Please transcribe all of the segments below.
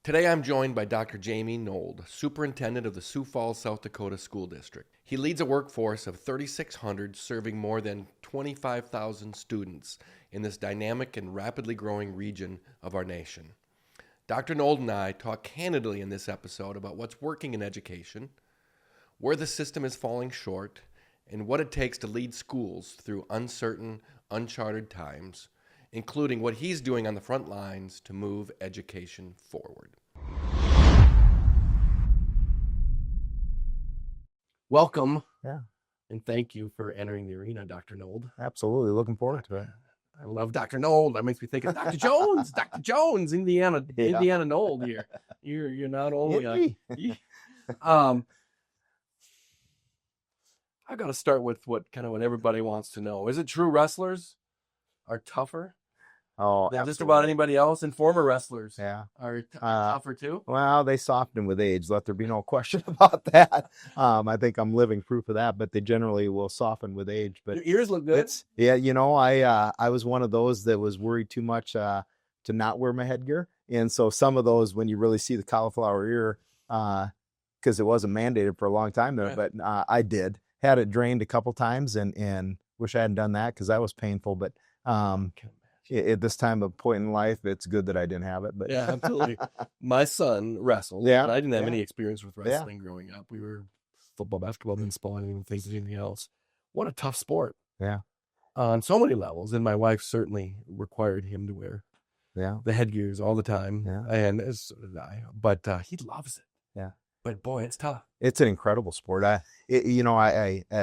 Today I'm joined by Dr. Jamie Nold, Superintendent of the Sioux Falls, South Dakota School District. He leads a workforce of 3,600 serving more than 25,000 students in this dynamic and rapidly growing region of our nation. Dr. Nold and I talk candidly in this episode about what's working in education, where the system is falling short, and what it takes to lead schools through uncertain, uncharted times, including what he's doing on the front lines to move education forward. Welcome. Yeah. And thank you for entering the arena, Dr. Nold. Absolutely. Looking forward to it. I love Dr. Nold. That makes me think of Dr. Jones. Dr. Jones, Indiana Nold here. You're not only I got to start with what everybody wants to know. Is it true wrestlers are tougher Oh, than just about anybody else? And former wrestlers are tougher too? Well, they soften with age. Let there be no question about that. I think I'm living proof of that, but they generally will soften with age. But your ears look good. I was one of those that was worried too much to not wear my headgear. And so some of those, when you really see the cauliflower ear, because it wasn't mandated for a long time there, but I had it drained a couple times and wish I hadn't done that because that was painful. But at this time of point in life, it's good that I didn't have it. But yeah, absolutely. My son wrestled. Yeah, and I didn't have any experience with wrestling growing up. We were football, basketball, baseball, I didn't even think of anything else. What a tough sport. Yeah. On so many levels. And my wife certainly required him to wear the headgears all the time. Yeah. And so did I. But he loves it. Yeah. But boy, it's tough. It's an incredible sport. I'd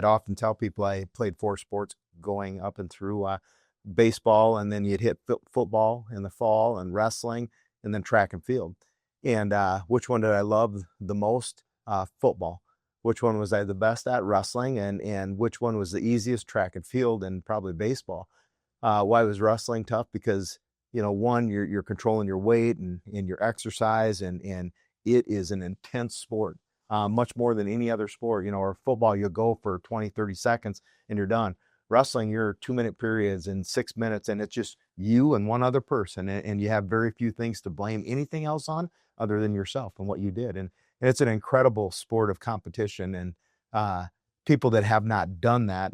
often tell people I played 4 sports going up and through baseball, and then you'd hit football in the fall and wrestling and then track and field. And which one did I love the most? Football. Which one was I the best at? Wrestling. And which one was the easiest? Track and field, and probably baseball. Why was wrestling tough? Because, one, you're controlling your weight and your exercise, and it is an intense sport, much more than any other sport. Or football, you'll go for 20, 30 seconds and you're done. Wrestling, you're 2-minute periods and 6 minutes, and it's just you and one other person, and you have very few things to blame anything else on other than yourself and what you did. And it's an incredible sport of competition, and people that have not done that,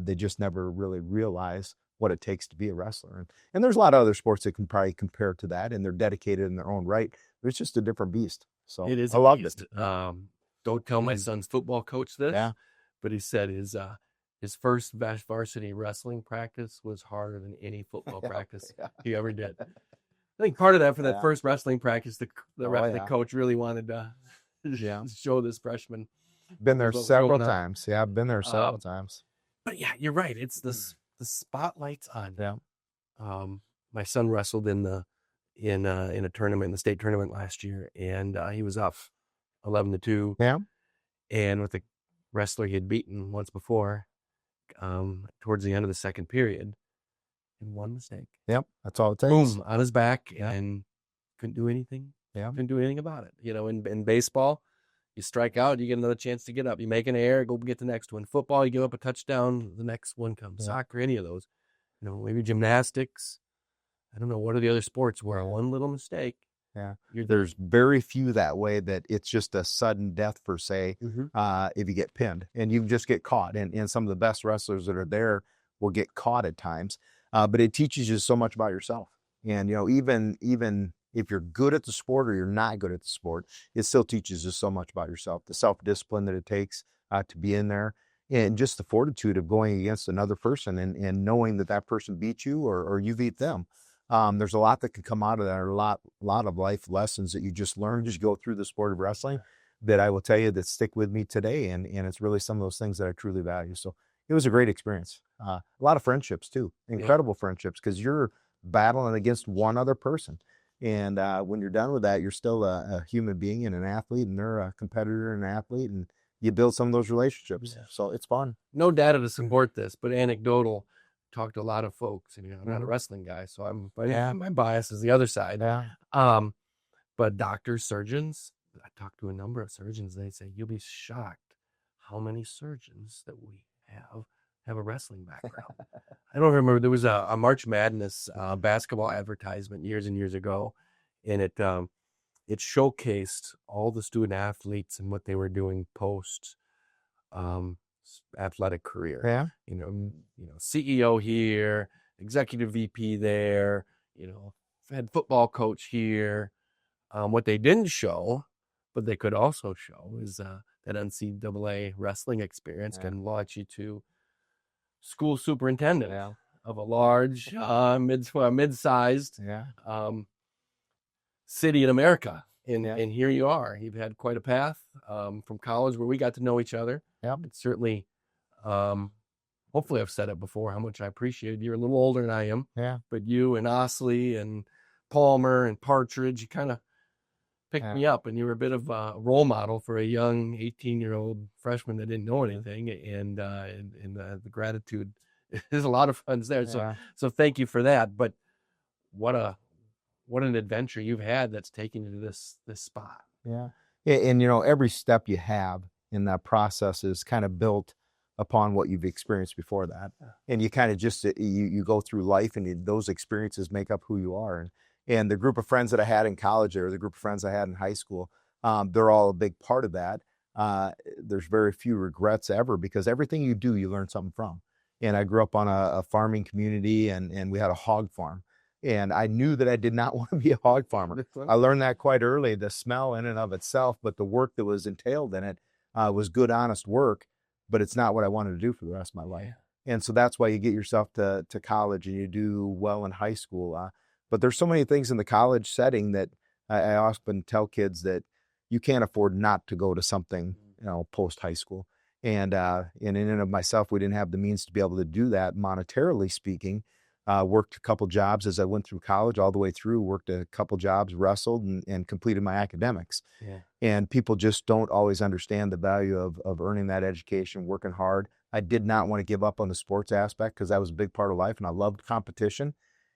they just never really realize what it takes to be a wrestler. And there's a lot of other sports that can probably compare to that, and they're dedicated in their own right. It's just a different beast. So it is. I loved it. Don't tell my son's football coach this, but he said his first varsity wrestling practice was harder than any football practice he ever did. I think part of that for that first wrestling practice, the coach really wanted to show this freshman. Been there several times. Yeah, I've been there several times. But yeah, you're right. It's the spotlight's on. Yeah. My son wrestled in a tournament, in the state tournament last year, and he was up 11-2. Yeah. And with the wrestler he had beaten once before, towards the end of the second period, and one mistake. Yep, that's all it takes. Boom, on his back, and couldn't do anything. Yeah, couldn't do anything about it. In baseball, you strike out, you get another chance to get up. You make an error, go get the next one. Football, you give up a touchdown, the next one comes. Yeah. Soccer, any of those. Maybe gymnastics. I don't know, what are the other sports where one little mistake? Yeah, there's very few that way, that it's just a sudden death per se. If you get pinned and you just get caught, and some of the best wrestlers that are there will get caught at times, but it teaches you so much about yourself. And even if you're good at the sport or you're not good at the sport, it still teaches you so much about yourself, the self-discipline that it takes to be in there, and just the fortitude of going against another person and knowing that person beat you or you beat them. There's a lot that can come out of that, or a lot of life lessons that you just learn as you go through the sport of wrestling that I will tell you that stick with me today. And it's really some of those things that I truly value. So it was a great experience. A lot of friendships too, incredible friendships, because you're battling against one other person. And when you're done with that, you're still a human being and an athlete, and they're a competitor and an athlete, and you build some of those relationships. Yeah. So it's fun. No data to support this, but anecdotal. Talked to a lot of folks, and I'm not a wrestling guy, so my bias is the other side. Yeah. But doctors, surgeons, I talked to a number of surgeons. They say you'll be shocked how many surgeons that we have a wrestling background. I don't remember. There was a March Madness basketball advertisement years and years ago, and it it showcased all the student athletes and what they were doing post athletic career. Yeah. CEO here, executive VP there, head football coach here. What they didn't show, but they could also show, is that NCAA wrestling experience can launch you to school superintendent of a large, mid-sized city in America. And here you are. You've had quite a path from college where we got to know each other. Yep. It's certainly, hopefully I've said it before, how much I appreciate it. You're a little older than I am. Yeah. But you and Osley and Palmer and Partridge, you kind of picked me up, and you were a bit of a role model for a young 18-year-old freshman that didn't know anything. And the gratitude, there's a lot of funds there. So thank you for that. But what an adventure you've had that's taken you to this spot. Yeah. And, every step you have in that process is kind of built upon what you've experienced before that. And you kind of just, you go through life, and those experiences make up who you are. And the group of friends that I had in college, or the group of friends I had in high school, they're all a big part of that. There's very few regrets ever, because everything you do, you learn something from. And I grew up on a farming community, and we had a hog farm. And I knew that I did not want to be a hog farmer. I learned that quite early, the smell in and of itself, but the work that was entailed in it was good, honest work, but it's not what I wanted to do for the rest of my life. And so that's why you get yourself to college, and you do well in high school. But there's so many things in the college setting that I often tell kids that you can't afford not to go to something, post high school. And in and of myself, we didn't have the means to be able to do that, monetarily speaking. Worked a couple jobs as I went through college, all the way through, worked a couple jobs, wrestled, and completed my academics. And people just don't always understand the value of earning that education, working hard. I did not want to give up on the sports aspect, because that was a big part of life, and I loved competition.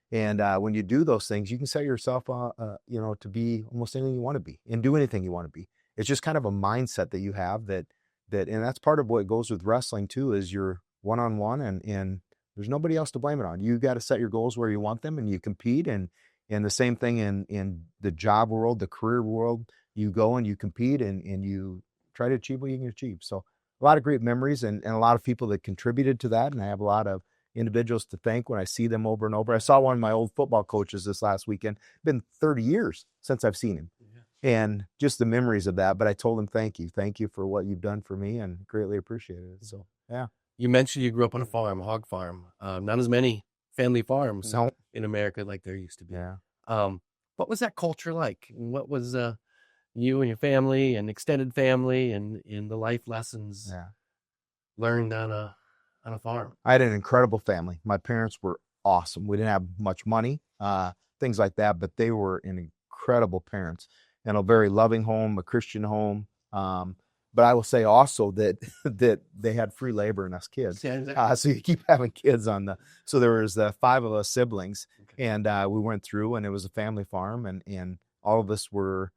And when you do those things, you can set yourself, to be almost anything you want to be, and do anything you want to be. It's just kind of a mindset that you have that, and that's part of what goes with wrestling too, is you're one-on-one, and there's nobody else to blame it on. You got to set your goals where you want them, and you compete. And the same thing in the job world, the career world, you go and you compete, and you try to achieve what you can achieve. So a lot of great memories, and a lot of people that contributed to that. And I have a lot of individuals to thank when I see them over and over. I saw one of my old football coaches this last weekend. It's been 30 years since I've seen him. And just the memories of that. But I told him, thank you for what you've done for me, and greatly appreciated it. So, yeah. You mentioned you grew up on a farm, hog farm. Not as many family farms in America like there used to be. Yeah. What was that culture like? What was you and your family and extended family, and in the life lessons learned on a farm? I had an incredible family. My parents were awesome. We didn't have much money, things like that, but they were incredible parents, and a very loving home, a Christian home. But I will say also that they had free labor in us kids. So you keep having kids so there was 5 of us siblings, and we went through, and it was a family farm, and all of us were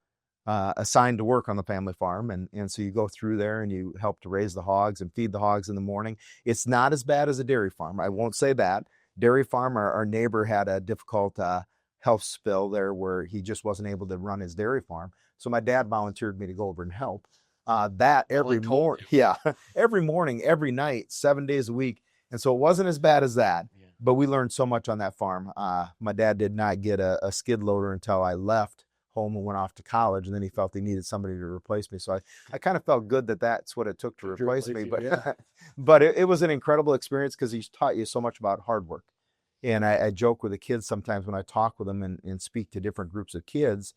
assigned to work on the family farm. And so you go through there, and you help to raise the hogs and feed the hogs in the morning. It's not as bad as a dairy farm. I won't say that. Dairy farm, our neighbor had a difficult health spill there, where he just wasn't able to run his dairy farm. So my dad volunteered me to go over and help. That every morning, every morning, every night, 7 days a week. And so it wasn't as bad as that, but we learned so much on that farm. My dad did not get a skid loader until I left home and went off to college, and then he felt he needed somebody to replace me. So I kind of felt good that that's what it took to replace me. But it was an incredible experience, because he's taught you so much about hard work. And I joke with the kids sometimes when I talk with them and speak to different groups of kids,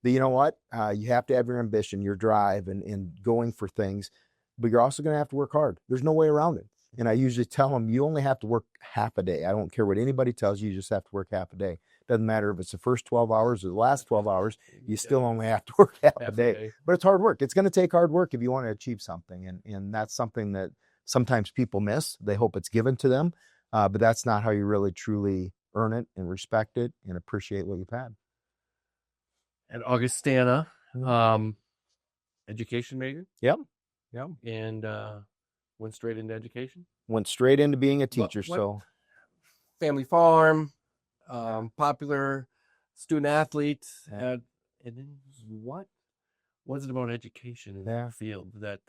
that you know what, you have to have your ambition, your drive, and going for things, but you're also going to have to work hard. There's no way around it. And I usually tell them, you only have to work half a day. I don't care what anybody tells you, you just have to work half a day. Doesn't matter if it's the first 12 hours or the last 12 hours, you still only have to work half a day. But it's hard work. It's going to take hard work if you want to achieve something. And that's something that sometimes people miss. They hope it's given to them, but that's not how you really truly earn it and respect it and appreciate what you've had. At Augustana, education major? Yep. And went straight into education? Went straight into being a teacher. So family farm, popular student athlete at And then what was it about education in Yeah. that field that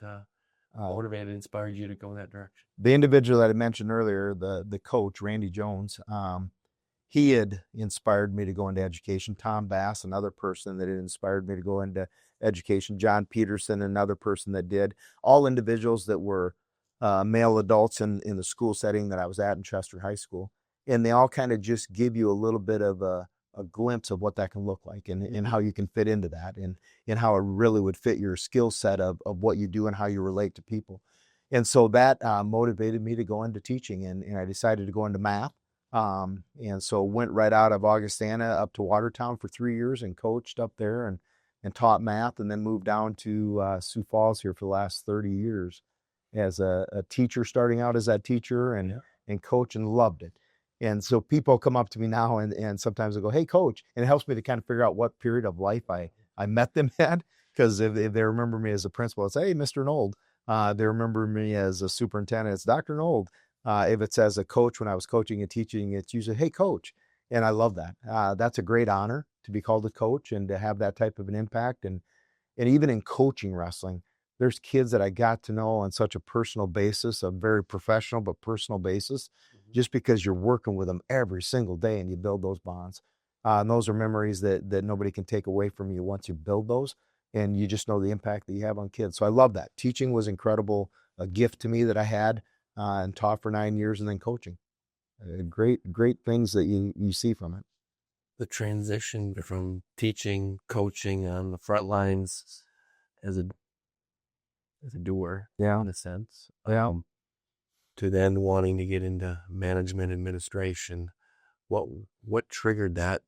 motivated, inspired you to go in that direction? The individual that I mentioned earlier, the coach, Randy Jones, he had inspired me to go into education. Tom Bass, another person that had inspired me to go into education. John Peterson, another person that did. All individuals that were male adults in the school setting that I was at in Chester High School. And they all kind of just give you a little bit of a glimpse of what that can look like and how you can fit into that and how it really would fit your skill set of what you do and how you relate to people. And so that motivated me to go into teaching, and I decided to go into math. And so went right out of Augustana up to Watertown for 3 years and coached up there and taught math, and then moved down to Sioux Falls here for the last 30 years as a teacher, starting out as that teacher and coach, and loved it. And so people come up to me now and sometimes they go, "Hey, coach," and it helps me to kind of figure out what period of life I met them at, because if they remember me as a principal, it's, "Hey, Mr. Nold." They remember me as a superintendent, it's Dr. Nold. If it's as a coach, when I was coaching and teaching, it's usually, "Hey, coach." And I love that. That's a great honor to be called a coach and to have that type of an impact. And even in coaching wrestling, there's kids that I got to know on such a personal basis, a very professional but personal basis, just because you're working with them every single day and you build those bonds. And those are memories that nobody can take away from you once you build those, and you just know the impact that you have on kids. So I love that. Teaching was incredible, a gift to me that I had and taught for 9 years, and then coaching. Great things that you see from it. The transition from teaching, coaching on the front lines as a doer, Yeah. in a sense, Yeah. to then wanting to get into management administration. What triggered that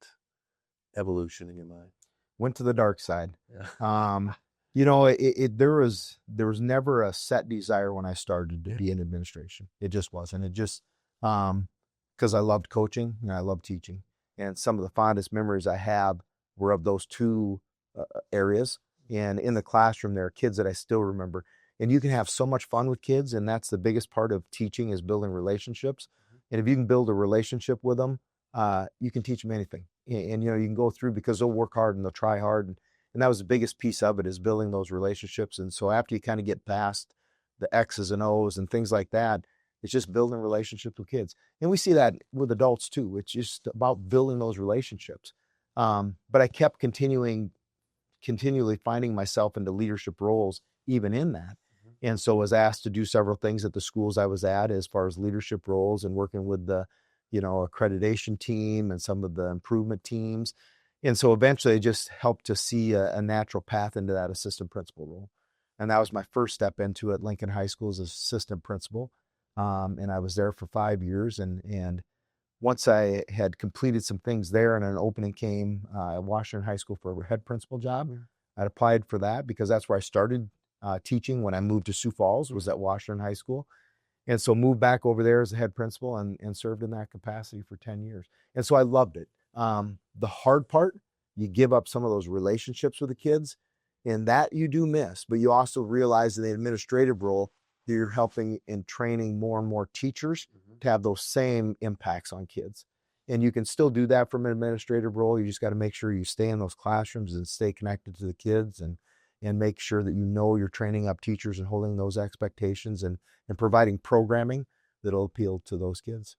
evolution in your mind? Went to the dark side. Yeah. There was never a set desire when I started to be in administration. It just wasn't. It just because I loved coaching and I loved teaching, and some of the fondest memories I have were of those two areas. And in the classroom, there are kids that I still remember. And you can have so much fun with kids, and that's the biggest part of teaching, is building relationships. And if you can build a relationship with them, you can teach them anything. And you can go through, because they'll work hard and they'll try hard. And that was the biggest piece of it, is building those relationships. And so after you kind of get past the X's and O's and things like that, it's just building relationships with kids. And we see that with adults too. It's just about building those relationships. But I kept continually finding myself into leadership roles, even in that. And so was asked to do several things at the schools I was at as far as leadership roles, and working with the, accreditation team and some of the improvement teams. And so eventually it just helped to see a natural path into that assistant principal role. And that was my first step into it, Lincoln High School, as assistant principal. And I was there for 5 years. And once I had completed some things there and an opening came at Washington High School for a head principal job, I'd applied for that because that's where I started teaching when I moved to Sioux Falls, was at Washington High School. And so moved back over there as a head principal and served in that capacity for 10 years. And so I loved it. The hard part, you give up some of those relationships with the kids, and that you do miss, but you also realize in the administrative role that you're helping and training more and more teachers to have those same impacts on kids. And you can still do that from an administrative role. You just got to make sure you stay in those classrooms and stay connected to the kids, and make sure that you're training up teachers and holding those expectations and providing programming that'll appeal to those kids.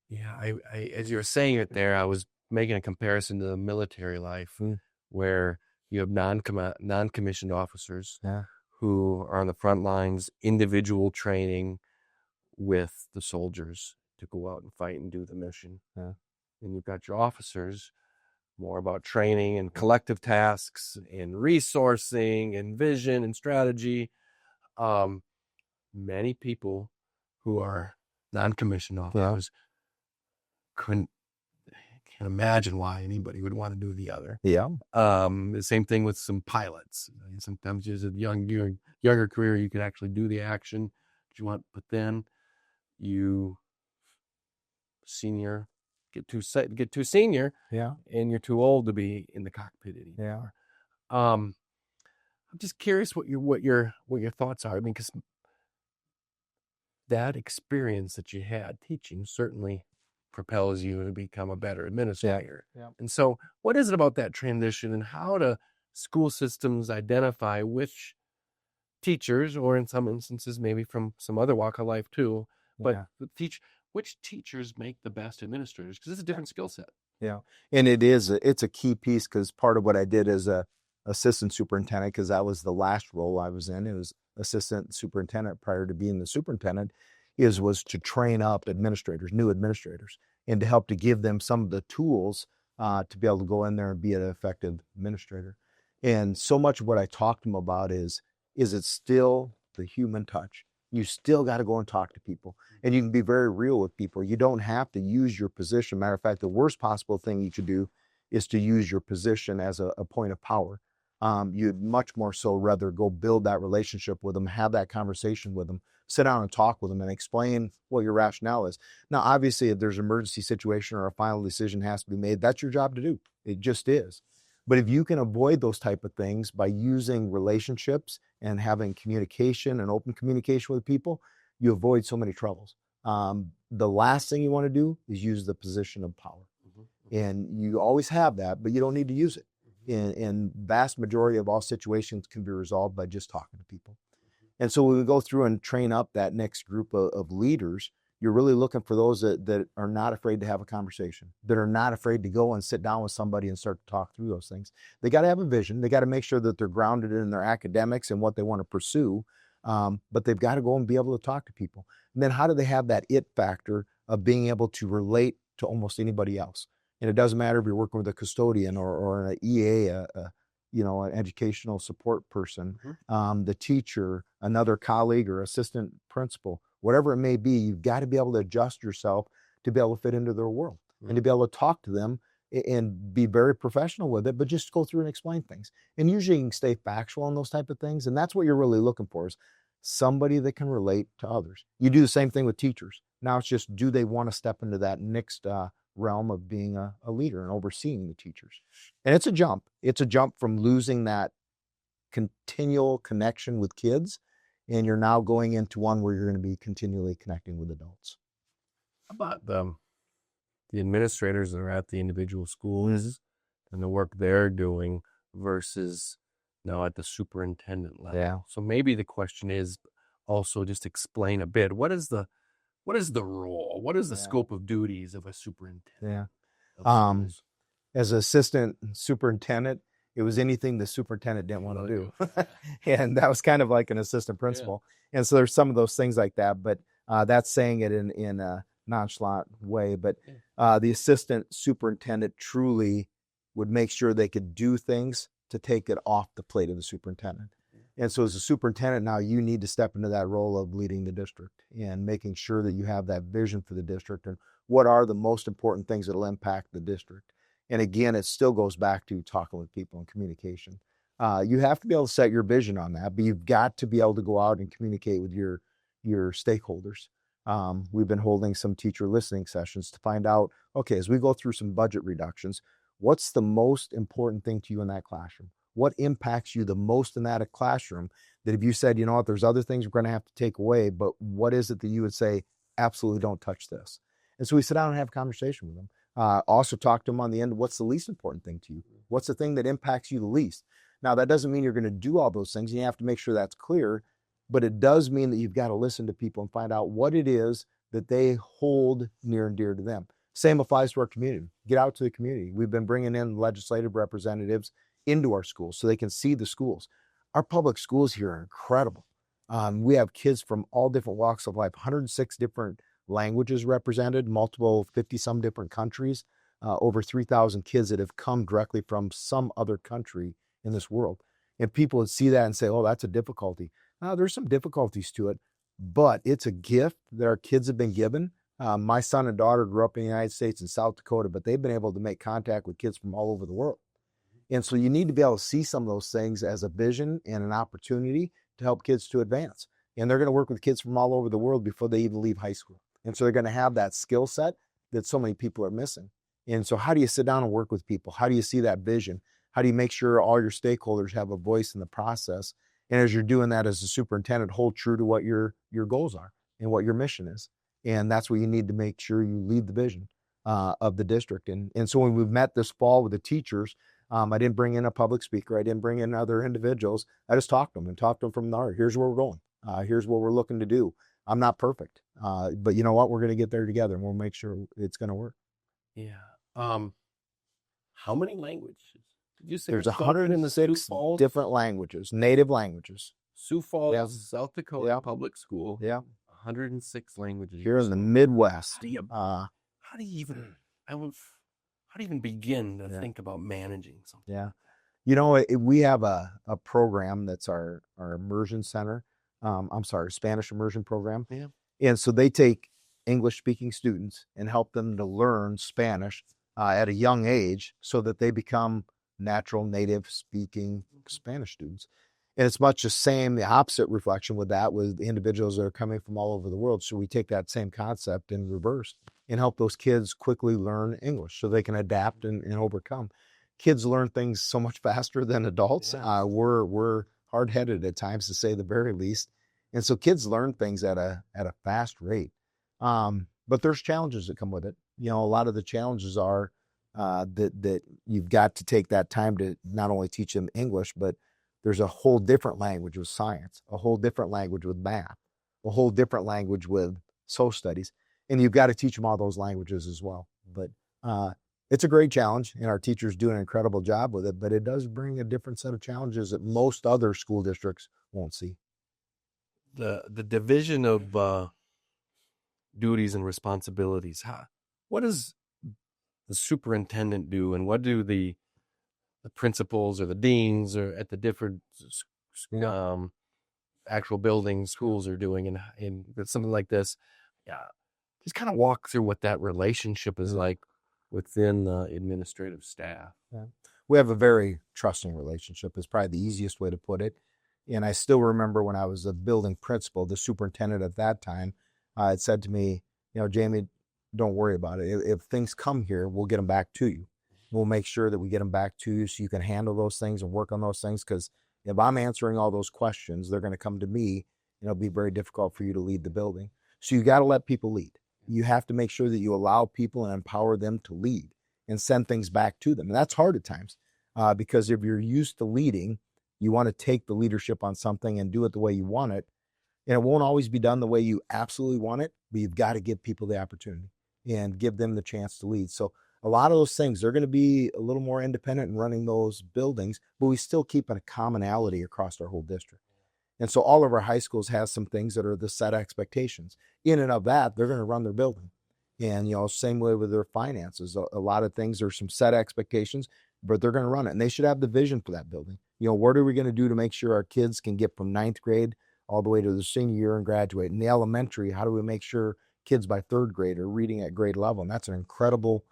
Yeah, I as you were saying it there, I was making a comparison to the military life, where you have non-commissioned officers who are on the front lines, individual training with the soldiers to go out and fight and do the mission. And you've got your officers, more about training and collective tasks and resourcing and vision and strategy. Many people who are non-commissioned officers can't imagine why anybody would want to do the other. Yeah. The same thing with some pilots. Sometimes as a younger career, you can actually do the action that you want, but then you get too senior, and you're too old to be in the cockpit anymore. I'm just curious what your thoughts are. I mean, because that experience that you had teaching certainly propels you to become a better administrator. Yeah. And so what is it about that transition, and how do school systems identify which teachers, or in some instances maybe from some other walk of life too, but Yeah. which teachers make the best administrators? Because it's a different skill set. Yeah. And it's a key piece, because part of what I did as a assistant superintendent, because that was the last role I was in, it was assistant superintendent prior to being the superintendent, was to train up administrators, new administrators, and to help to give them some of the tools to be able to go in there and be an effective administrator. And so much of what I talk to them about is it still the human touch. You still got to go and talk to people, and you can be very real with people. You don't have to use your position. Matter of fact, the worst possible thing you could do is to use your position as a point of power. You'd much more so rather go build that relationship with them, have that conversation with them, sit down and talk with them, and explain what your rationale is. Now, obviously, if there's an emergency situation or a final decision has to be made, that's your job to do. It just is. But if you can avoid those type of things by using relationships and having communication and open communication with people, you avoid so many troubles. The last thing you want to do is use the position of power. And you always have that, but you don't need to use it. And vast majority of all situations can be resolved by just talking to people. And so when we go through and train up that next group of leaders, you're really looking for those that are not afraid to have a conversation, that are not afraid to go and sit down with somebody and start to talk through those things. They got to have a vision. They got to make sure that they're grounded in their academics and what they want to pursue. But they've got to go and be able to talk to people. And then how do they have that it factor of being able to relate to almost anybody else? And it doesn't matter if you're working with a custodian or an EA, an educational support person, the teacher, another colleague or assistant principal, whatever it may be, you've got to be able to adjust yourself to be able to fit into their world and to be able to talk to them and be very professional with it, but just go through and explain things. And usually you can stay factual on those type of things. And that's what you're really looking for, is somebody that can relate to others. You do the same thing with teachers. Now it's just, do they want to step into that next realm of being a leader and overseeing the teachers? And it's a jump. It's a jump from losing that continual connection with kids, and you're now going into one where you're going to be continually connecting with adults. How about the administrators that are at the individual schools and the work they're doing versus now at the superintendent level? Yeah. So maybe the question is also just explain a bit. What is the role? What is the scope of duties of a superintendent? Yeah. As an assistant superintendent, it was anything the superintendent didn't want to do. And that was kind of like an assistant principal. Yeah. And so there's some of those things like that, but that's saying it in a nonchalant way. But the assistant superintendent truly would make sure they could do things to take it off the plate of the superintendent. And so as a superintendent, now you need to step into that role of leading the district and making sure that you have that vision for the district and what are the most important things that will impact the district. And again, it still goes back to talking with people and communication. You have to be able to set your vision on that, but you've got to be able to go out and communicate with your stakeholders. We've been holding some teacher listening sessions to find out, okay, as we go through some budget reductions, what's the most important thing to you in that classroom? What impacts you the most in that classroom that if you said, you know what, there's other things we're going to have to take away, but what is it that you would say, absolutely don't touch this? And so we sit down and have a conversation with them. Also talk to them on the end, what's the least important thing to you? What's the thing that impacts you the least? Now, that doesn't mean you're going to do all those things. You have to make sure that's clear, but it does mean that you've got to listen to people and find out what it is that they hold near and dear to them. Same applies to our community. Get out to the community. We've been bringing in legislative representatives into our schools so they can see the schools. Our public schools here are incredible. We have kids from all different walks of life, 106 different languages represented, multiple 50-some different countries, over 3,000 kids that have come directly from some other country in this world. And people would see that and say, oh, that's a difficulty. There's some difficulties to it, but it's a gift that our kids have been given. My son and daughter grew up in the United States and South Dakota, but they've been able to make contact with kids from all over the world. And so you need to be able to see some of those things as a vision and an opportunity to help kids to advance. And they're going to work with kids from all over the world before they even leave high school. And so they're going to have that skill set that so many people are missing. And so how do you sit down and work with people? How do you see that vision? How do you make sure all your stakeholders have a voice in the process? And as you're doing that as a superintendent, hold true to what your goals are and what your mission is. And that's what you need to make sure you lead the vision. of the district. And so when we met this fall with the teachers, I didn't bring in a public speaker. I didn't bring in other individuals. I just talked to them from the heart. Here's where we're going. Here's what we're looking to do. I'm not perfect, but you know what? We're going to get there together, and we'll make sure it's going to work. Yeah. How many languages? Did you say There's we're spoken in the Sioux 106 Falls? different languges, native languages. Sioux Falls, Yeah. South Dakota Yeah. Public School. Yeah. 106 languages. Here in the Midwest. How do you even? How do you even begin to think about managing something? Yeah. You know, we have a program that's our immersion center. Spanish immersion program. Yeah. And so they take English speaking students and help them to learn Spanish at a young age so that they become natural native speaking Spanish students. And it's much the opposite reflection with that with individuals that are coming from all over the world. So we take that same concept in reverse and help those kids quickly learn English so they can adapt and overcome. Kids learn things so much faster than adults. Yeah. We're hard-headed at times, to say the very least. And so kids learn things at a fast rate. But there's challenges that come with it. You know, a lot of the challenges are that you've got to take that time to not only teach them English, but there's a whole different language with science, a whole different language with math, a whole different language with social studies. And you've got to teach them all those languages as well. But it's a great challenge, and our teachers do an incredible job with it, but it does bring a different set of challenges that most other school districts won't see. The division of duties and responsibilities. What does the superintendent do, and what do the principals or the deans or at the different actual buildings, schools are doing in something like this? Yeah, just kind of walk through what that relationship is like within the administrative staff. Yeah. We have a very trusting relationship is probably the easiest way to put it. And I still remember when I was a building principal, the superintendent at that time had said to me, you know, Jamie, don't worry about it. If things come here, we'll get them back to you. We'll make sure that we get them back to you so you can handle those things and work on those things. Because if I'm answering all those questions, they're going to come to me, and it'll be very difficult for you to lead the building. So you got to let people lead. You have to make sure that you allow people and empower them to lead and send things back to them. And that's hard at times because if you're used to leading, you want to take the leadership on something and do it the way you want it. And it won't always be done the way you absolutely want it, but you've got to give people the opportunity and give them the chance to lead. So a lot of those things, they're going to be a little more independent in running those buildings, but we still keep a commonality across our whole district. And so all of our high schools have some things that are the set expectations. In and of that, they're going to run their building. And, you know, same way with their finances. A lot of things are some set expectations, but they're going to run it. And they should have the vision for that building. You know, what are we going to do to make sure our kids can get from ninth grade all the way to the senior year and graduate? In the elementary, how do we make sure kids by third grade are reading at grade level? And that's an incredible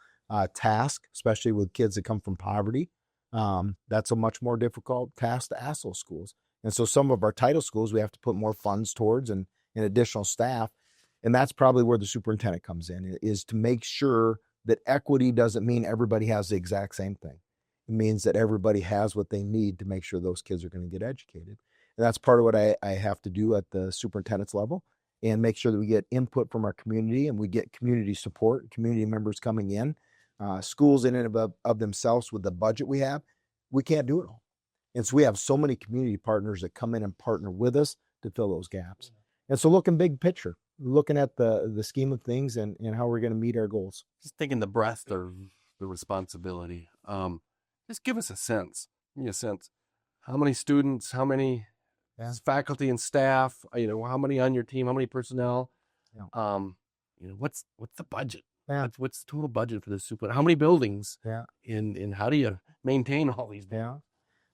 task, especially with kids that come from poverty. That's a much more difficult task to ask those schools. And so some of our title schools, we have to put more funds towards and additional staff. And that's probably where the superintendent comes in, is to make sure that equity doesn't mean everybody has the exact same thing. It means that everybody has what they need to make sure those kids are going to get educated. And that's part of what I have to do at the superintendent's level, and make sure that we get input from our community and we get community support, community members coming in. Schools in and of themselves, with the budget we have, we can't do it all. And so we have so many community partners that come in and partner with us to fill those gaps. And so looking big picture, looking at the scheme of things and how we're going to meet our goals. Just taking the breadth of the responsibility. Just give us a sense. Give me a sense. How many students? How many faculty and staff? You know, how many on your team? How many personnel? Yeah. You know, what's the budget? Yeah. What's the total budget for the super? How many buildings? Yeah. And how do you maintain all these buildings?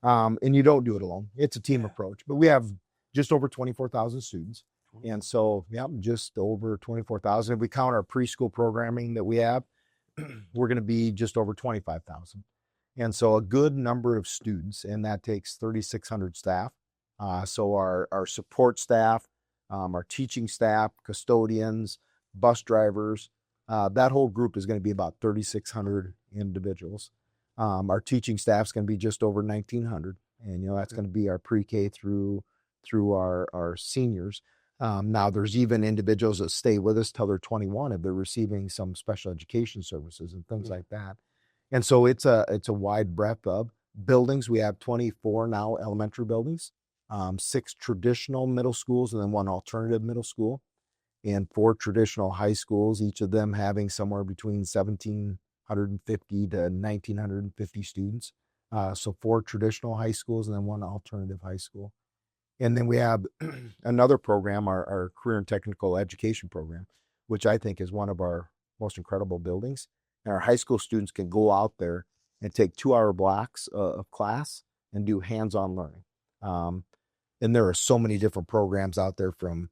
Yeah. And you don't do it alone. It's a team approach. But we have just over 24,000 students. And so, just over 24,000. If we count our preschool programming that we have, we're going to be just over 25,000. And so a good number of students, and that takes 3,600 staff. So our support staff, our teaching staff, custodians, bus drivers, that whole group is going to be about 3,600 individuals. Our teaching staff is going to be just over 1,900. And, you know, that's going to be our pre-K through our seniors. Now, there's even individuals that stay with us till they're 21 if they're receiving some special education services and things like that. And so it's a wide breadth of buildings. We have 24 now elementary buildings, 6 traditional middle schools, and then 1 alternative middle school, and 4 traditional high schools, each of them having somewhere between 1,750 to 1,950 students. So 4 traditional high schools and then 1 alternative high school. And then we have another program, our career and technical education program, which I think is one of our most incredible buildings. And our high school students can go out there and take 2-hour blocks of class and do hands-on learning. And there are so many different programs out there, from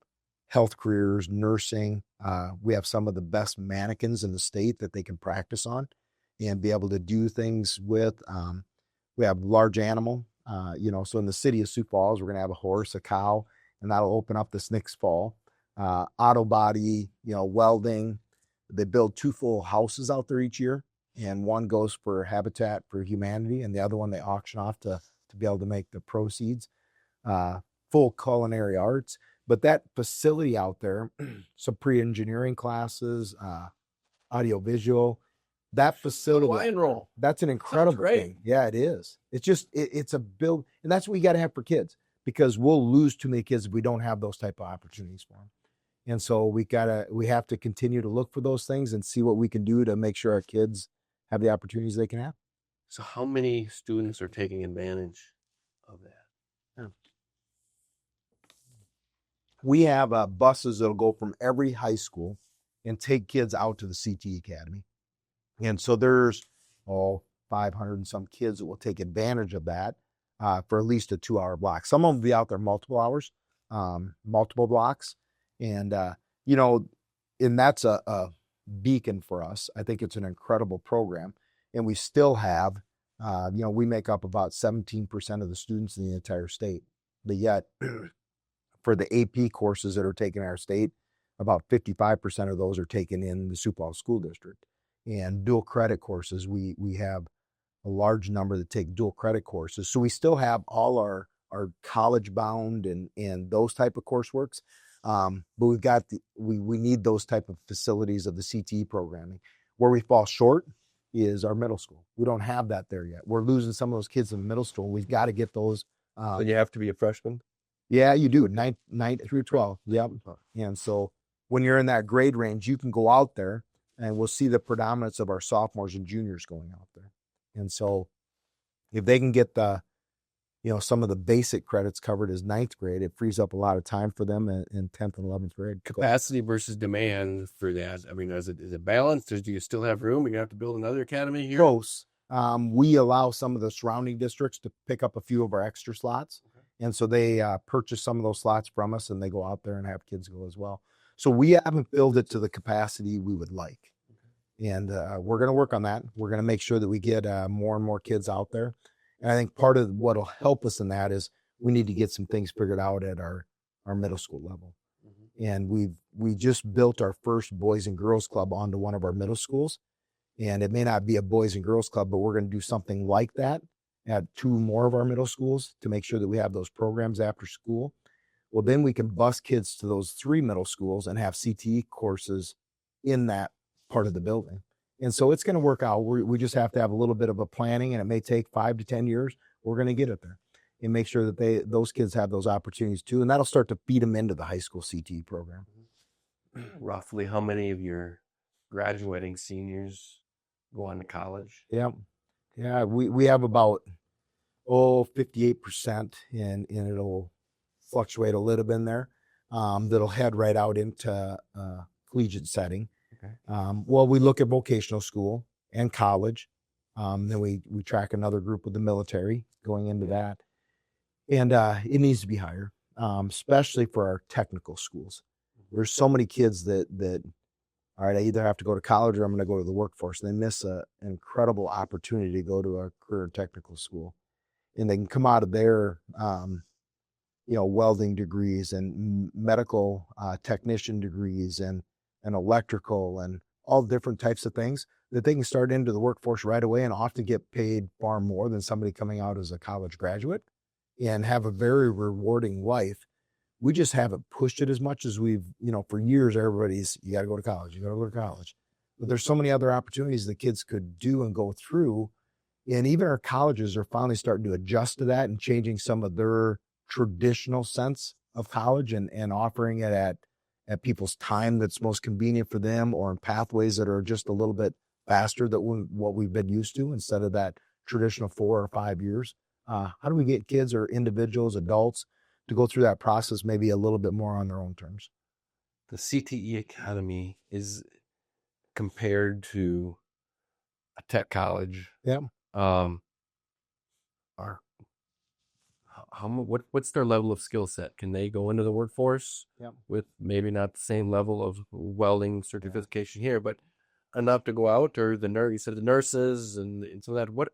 health careers, nursing. We have some of the best mannequins in the state that they can practice on and be able to do things with. We have large animal. So in the city of Sioux Falls, we're going to have a horse, a cow, and that'll open up this next fall. Auto body, welding. They build 2 full houses out there each year, and one goes for Habitat for Humanity, and the other one they auction off to be able to make the proceeds. Full culinary arts. But that facility out there, some pre-engineering classes, audio-visual, that facility, I enroll. that's an incredible thing. Yeah, it is. It's just, it's a build, and that's what you got to have for kids, because we'll lose too many kids if we don't have those type of opportunities for them. And so we have to continue to look for those things and see what we can do to make sure our kids have the opportunities they can have. So how many students are taking advantage of that? We have buses that'll go from every high school and take kids out to the CT Academy. And so there's 500 and some kids that will take advantage of that for at least a 2-hour block. Some of them will be out there multiple hours, multiple blocks. And, and that's a beacon for us. I think it's an incredible program. And we still have, we make up about 17% of the students in the entire state. But yet, for the AP courses that are taken in our state, about 55% of those are taken in the Sioux Falls School District. And dual credit courses, we have a large number that take dual credit courses. So we still have all our college bound and those type of courseworks. But we've got we need those type of facilities of the CTE programming. Where we fall short is our middle school. We don't have that there yet. We're losing some of those kids in middle school. We've got to get those. So you have to be a freshman? Yeah, you do. 9 through 12. Yep. And so when you're in that grade range, you can go out there and we'll see the predominance of our sophomores and juniors going out there. And so if they can get some of the basic credits covered as 9th grade, it frees up a lot of time for them in 10th and 11th grade. Capacity versus demand for that. I mean, is it balanced? Do you still have room? You're going to have to build another academy here? Close. We allow some of the surrounding districts to pick up a few of our extra slots. Okay. And so they purchase some of those slots from us, and they go out there and have kids go as well. So we haven't filled it to the capacity we would like. Okay. And we're going to work on that. We're going to make sure that we get more and more kids out there. And I think part of what will help us in that is we need to get some things figured out at our middle school level. Mm-hmm. And we just built our first Boys and Girls Club onto one of our middle schools. And it may not be a Boys and Girls Club, but we're going to do something like that at 2 more of our middle schools to make sure that we have those programs after school. Well, then we can bus kids to those 3 middle schools and have CTE courses in that part of the building. And so it's going to work out. We just have to have a little bit of a planning, and it may take 5 to 10 years. We're going to get it there and make sure that those kids have those opportunities too. And that'll start to feed them into the high school CTE program. Roughly how many of your graduating seniors go on to college? Yeah. We have about 58%, and it'll fluctuate a little bit in there. That'll head right out into collegiate setting. Okay. Well, we look at vocational school and college. Then we track another group with the military going into that. And it needs to be higher, especially for our technical schools. There's so many kids that all right, I either have to go to college or I'm going to go to the workforce. They miss an incredible opportunity to go to a career and technical school. And they can come out of there, welding degrees and medical technician degrees and electrical and all different types of things that they can start into the workforce right away and often get paid far more than somebody coming out as a college graduate and have a very rewarding life We just haven't pushed it as much as we've, for years, everybody's, you got to go to college, you got to go to college. But there's so many other opportunities the kids could do and go through. And even our colleges are finally starting to adjust to that and changing some of their traditional sense of college and offering it at people's time that's most convenient for them, or in pathways that are just a little bit faster than what we've been used to, instead of that traditional 4 or 5 years. How do we get kids or individuals, adults, to go through that process maybe a little bit more on their own terms? The CTE Academy is compared to a tech college. Yeah. Are what's their level of skill set? Can they go into the workforce with maybe not the same level of welding certification here, but enough to go out? Or you said the nurses and so that what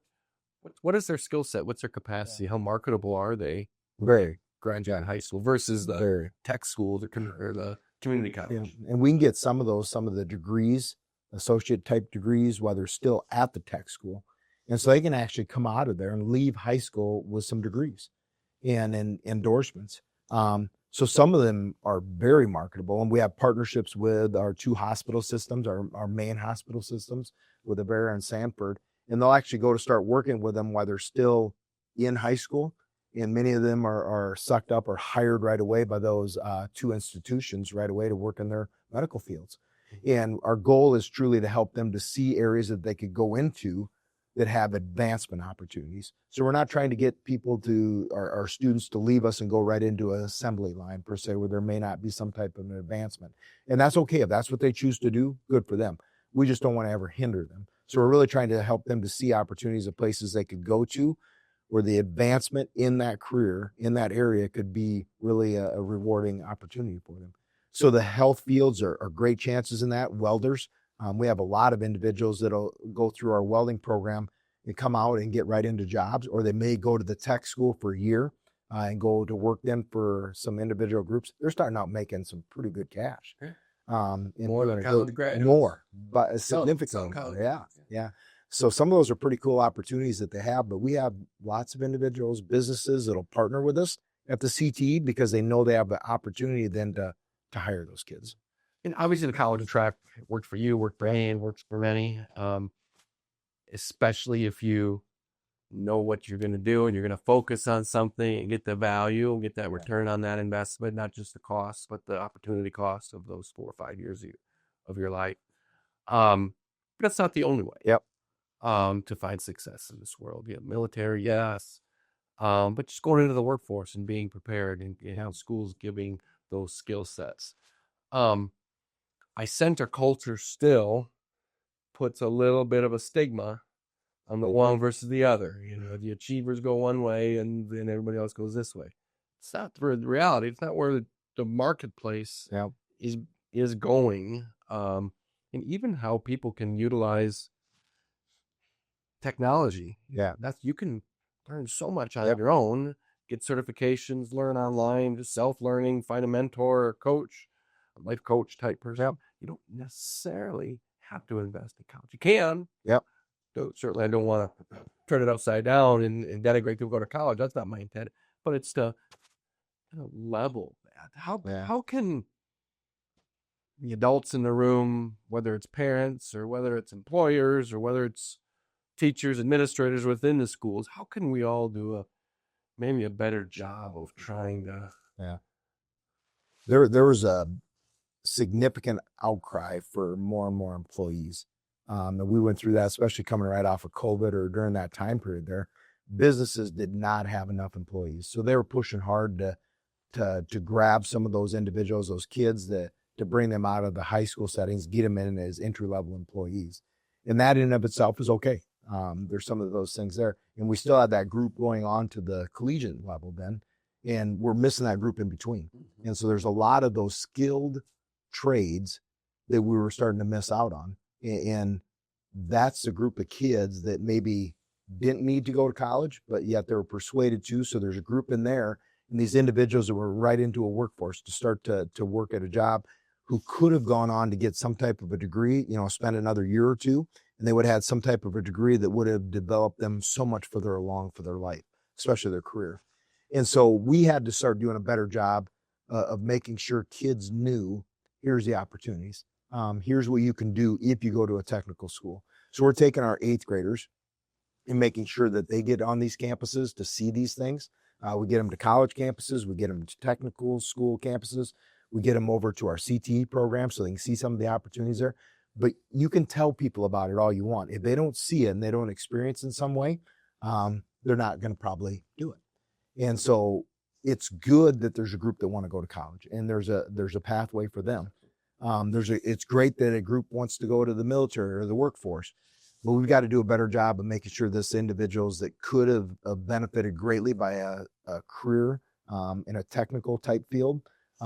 is their skill set? What's their capacity? How marketable are they? Very. Grand John High School versus the tech school or the community college. Yeah. And we can get some of the degrees, associate type degrees, while they're still at the tech school. And so they can actually come out of there and leave high school with some degrees and endorsements. So some of them are very marketable. And we have partnerships with our 2 hospital systems, our main hospital systems, with Avera and Sanford. And they'll actually go to start working with them while they're still in high school. And many of them are sucked up or hired right away by those 2 institutions right away to work in their medical fields. And our goal is truly to help them to see areas that they could go into that have advancement opportunities. So we're not trying to get people our students to leave us and go right into an assembly line per se, where there may not be some type of an advancement. And that's okay. If that's what they choose to do, good for them. We just don't want to ever hinder them. So we're really trying to help them to see opportunities of places they could go to, where the advancement in that career, in that area, could be really a rewarding opportunity for them. So the health fields are great chances in that. Welders, we have a lot of individuals that'll go through our welding program and come out and get right into jobs, or they may go to the tech school for a year and go to work then for some individual groups. They're starting out making some pretty good cash. More than a college graduate. More, but a significant. Yeah. So some of those are pretty cool opportunities that they have, but we have lots of individuals, businesses that'll partner with us at the CTE because they know they have the opportunity then to hire those kids. And obviously the college track worked for you, worked for Ann, works for many, especially if you know what you're going to do and you're going to focus on something and get the value and get that return on that investment, not just the cost, but the opportunity cost of those 4 or 5 years of your life. But that's not the only way. Yep. To find success in this world. Yeah, military, yes. But just going into the workforce and being prepared and how schools giving those skill sets. I center culture still puts a little bit of a stigma on the one versus the other. The achievers go one way and then everybody else goes this way. It's not the reality. It's not where the marketplace is going. And even how people can utilize technology. Yeah. You can learn so much on your own, get certifications, learn online, just self-learning, find a mentor or coach, a life coach type person. Yep. You don't necessarily have to invest in college. You can. Yep. Certainly I don't want to turn it upside down and denigrate people who go to college. That's not my intent. But it's to level that. How can the adults in the room, whether it's parents or whether it's employers or whether it's teachers, administrators within the schools, how can we all do maybe a better job of trying to? Yeah. There was a significant outcry for more and more employees. And we went through that, especially coming right off of COVID or during that time period there. Businesses did not have enough employees. So they were pushing hard to grab some of those individuals, those kids, to bring them out of the high school settings, get them in as entry-level employees. And that in and of itself is okay. There's some of those things there. And we still have that group going on to the collegiate level then, and we're missing that group in between. Mm-hmm. And so there's a lot of those skilled trades that we were starting to miss out on. And that's the group of kids that maybe didn't need to go to college, but yet they were persuaded to. So there's a group in there, and these individuals that were right into a workforce to start to work at a job, who could have gone on to get some type of a degree, spend another year or two, and they would have had some type of a degree that would have developed them so much further along for their life, especially their career. And so we had to start doing a better job of making sure kids knew, here's the opportunities. Here's what you can do if you go to a technical school. So we're taking our 8th graders and making sure that they get on these campuses to see these things. We get them to college campuses. We get them to technical school campuses. We get them over to our CTE program so they can see some of the opportunities there. But you can tell people about it all you want. If they don't see it and they don't experience it in some way, they're not going to probably do it. And so it's good that there's a group that want to go to college and there's a pathway for them. It's great that a group wants to go to the military or the workforce, but we've got to do a better job of making sure this individuals that could have benefited greatly by a career in a technical type field,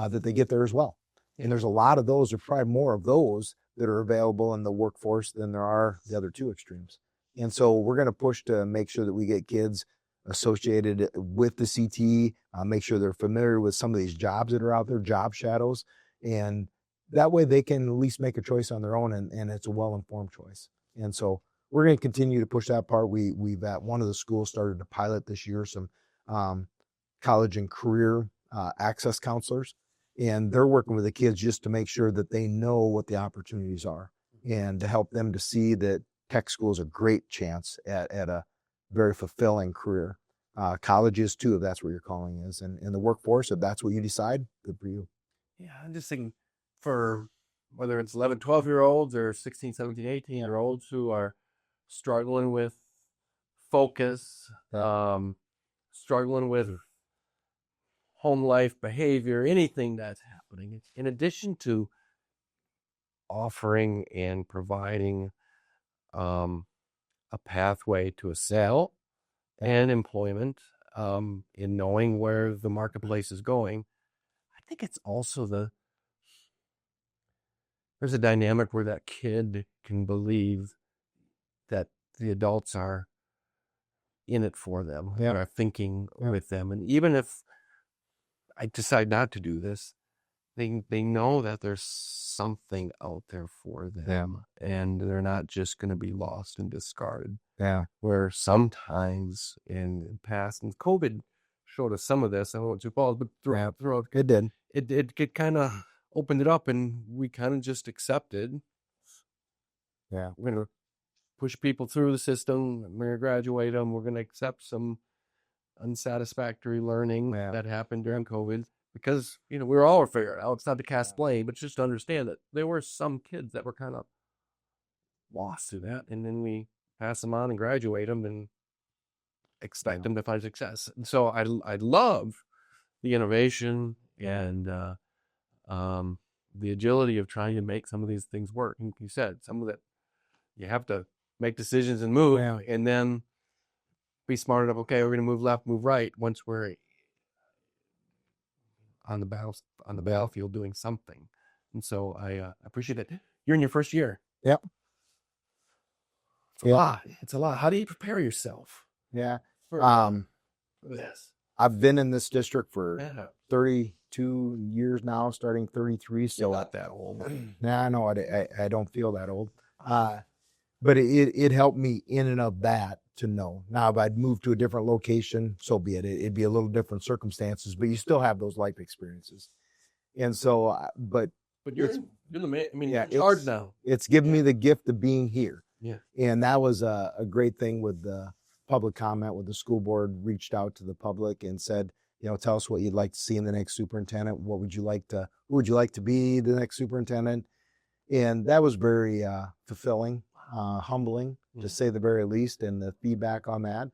that they get there as well. And there's a lot of those, or probably more of those that are available in the workforce than there are the other two extremes. And so we're going to push to make sure that we get kids associated with the CTE, make sure they're familiar with some of these jobs that are out there, job shadows, and that way they can at least make a choice on their own, and it's a well-informed choice. And so we're going to continue to push that part. We've at one of the schools started to pilot this year some college and career access counselors, and they're working with the kids just to make sure that they know what the opportunities are and to help them to see that tech school is a great chance at a very fulfilling career. College is too, if that's what your calling is, and in the workforce, if that's what you decide, good for you. Yeah, I'm just thinking for whether it's 11, 12-year-olds or 16, 17, 18-year-olds who are struggling with focus, struggling with home life behavior, anything that's happening, in addition to offering and providing a pathway to a sale and employment, in knowing where the marketplace is going, I think it's also there's a dynamic where that kid can believe that the adults are in it for them, are thinking with them. And even if I decide not to do this, they know that there's something out there for them, and they're not just going to be lost and discarded. Yeah. Where sometimes in the past, and COVID showed us some of this, I won't too far, but throughout It did. It kind of opened it up, and we kind of just accepted. Yeah. We're going to push people through the system. We're going to graduate them. We're going to accept some unsatisfactory learning that happened during COVID, because, we were all figuring it out. It's not to cast blame, but just to understand that there were some kids that were kind of lost through that. And then we pass them on and graduate them and expect them to find success. And so I love the innovation and the agility of trying to make some of these things work. And you said some of that, you have to make decisions and move, and then be smart enough. Okay, we're going to move left, move right once we're on the battlefield doing something. And so I appreciate it. You're in your first year. Yep. It's a lot. How do you prepare yourself? Yeah. For this? I've been in this district for 32 years now, starting 33. So you're not that old. Nah, no, I don't feel that old. But it helped me in and of that to know. Now, if I'd moved to a different location, so be it. It'd be a little different circumstances, but you still have those life experiences. And so, but you're the man. I mean, it's hard now. It's given me the gift of being here. Yeah. And that was a great thing with the public comment, with the school board reached out to the public and said, tell us what you'd like to see in the next superintendent. Who would you like to be the next superintendent? And that was very fulfilling, humbling, to say the very least, and the feedback on that.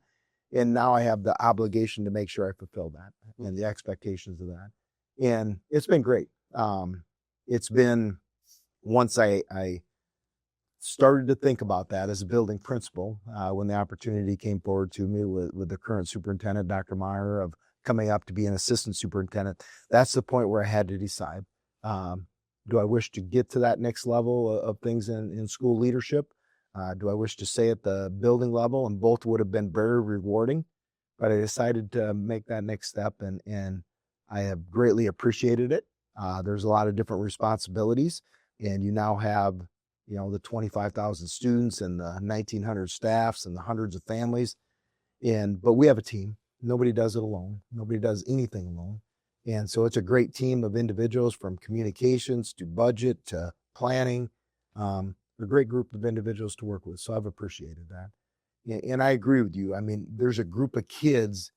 And now I have the obligation to make sure I fulfill that and the expectations of that. And it's been great. It's been, once I started to think about that as a building principal, when the opportunity came forward to me with the current superintendent, Dr. Meyer, of coming up to be an assistant superintendent, that's the point where I had to decide, do I wish to get to that next level of things in school leadership? Do I wish to stay at the building level? And both would have been very rewarding, but I decided to make that next step, and I have greatly appreciated it. There's a lot of different responsibilities, and you now have, the 25,000 students and the 1,900 staffs and the hundreds of families. But we have a team. Nobody does it alone. Nobody does anything alone. And so it's a great team of individuals, from communications to budget to planning. A great group of individuals to work with. So I've appreciated that. And I agree with you. I mean, there's a group of kids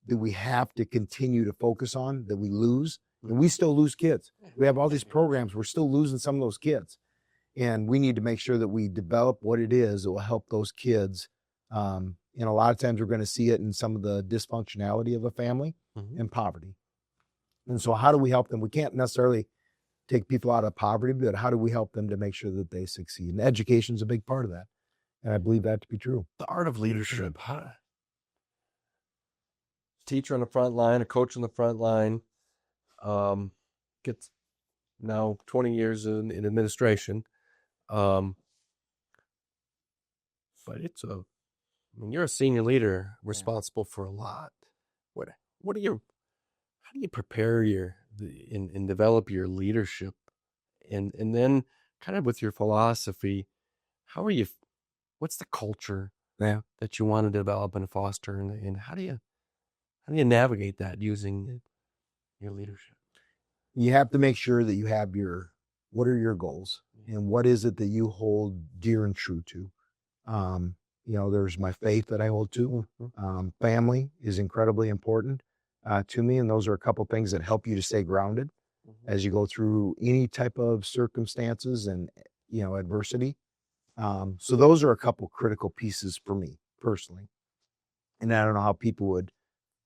that we have to continue to focus on, that we lose. And we still lose kids. We have all these programs. We're still losing some of those kids. And we need to make sure that we develop what it is that will help those kids. And a lot of times we're going to see it in some of the dysfunctionality of a family and poverty. And so how do we help them? We can't necessarily take people out of poverty, but how do we help them to make sure that they succeed? And education is a big part of that. And I believe that to be true. The art of leadership. Teacher on the front line, a coach on the front line, gets now 20 years in administration. But you're a senior leader responsible for a lot. How do you prepare and develop your leadership? And then kind of with your philosophy, what's the culture that you want to develop and foster? And how do you navigate that using your leadership? You have to make sure that you have what are your goals and what is it that you hold dear and true to? There's my faith that I hold to. Family is incredibly important to me. And those are a couple things that help you to stay grounded as you go through any type of circumstances and, adversity. So those are a couple critical pieces for me personally. And I don't know how people would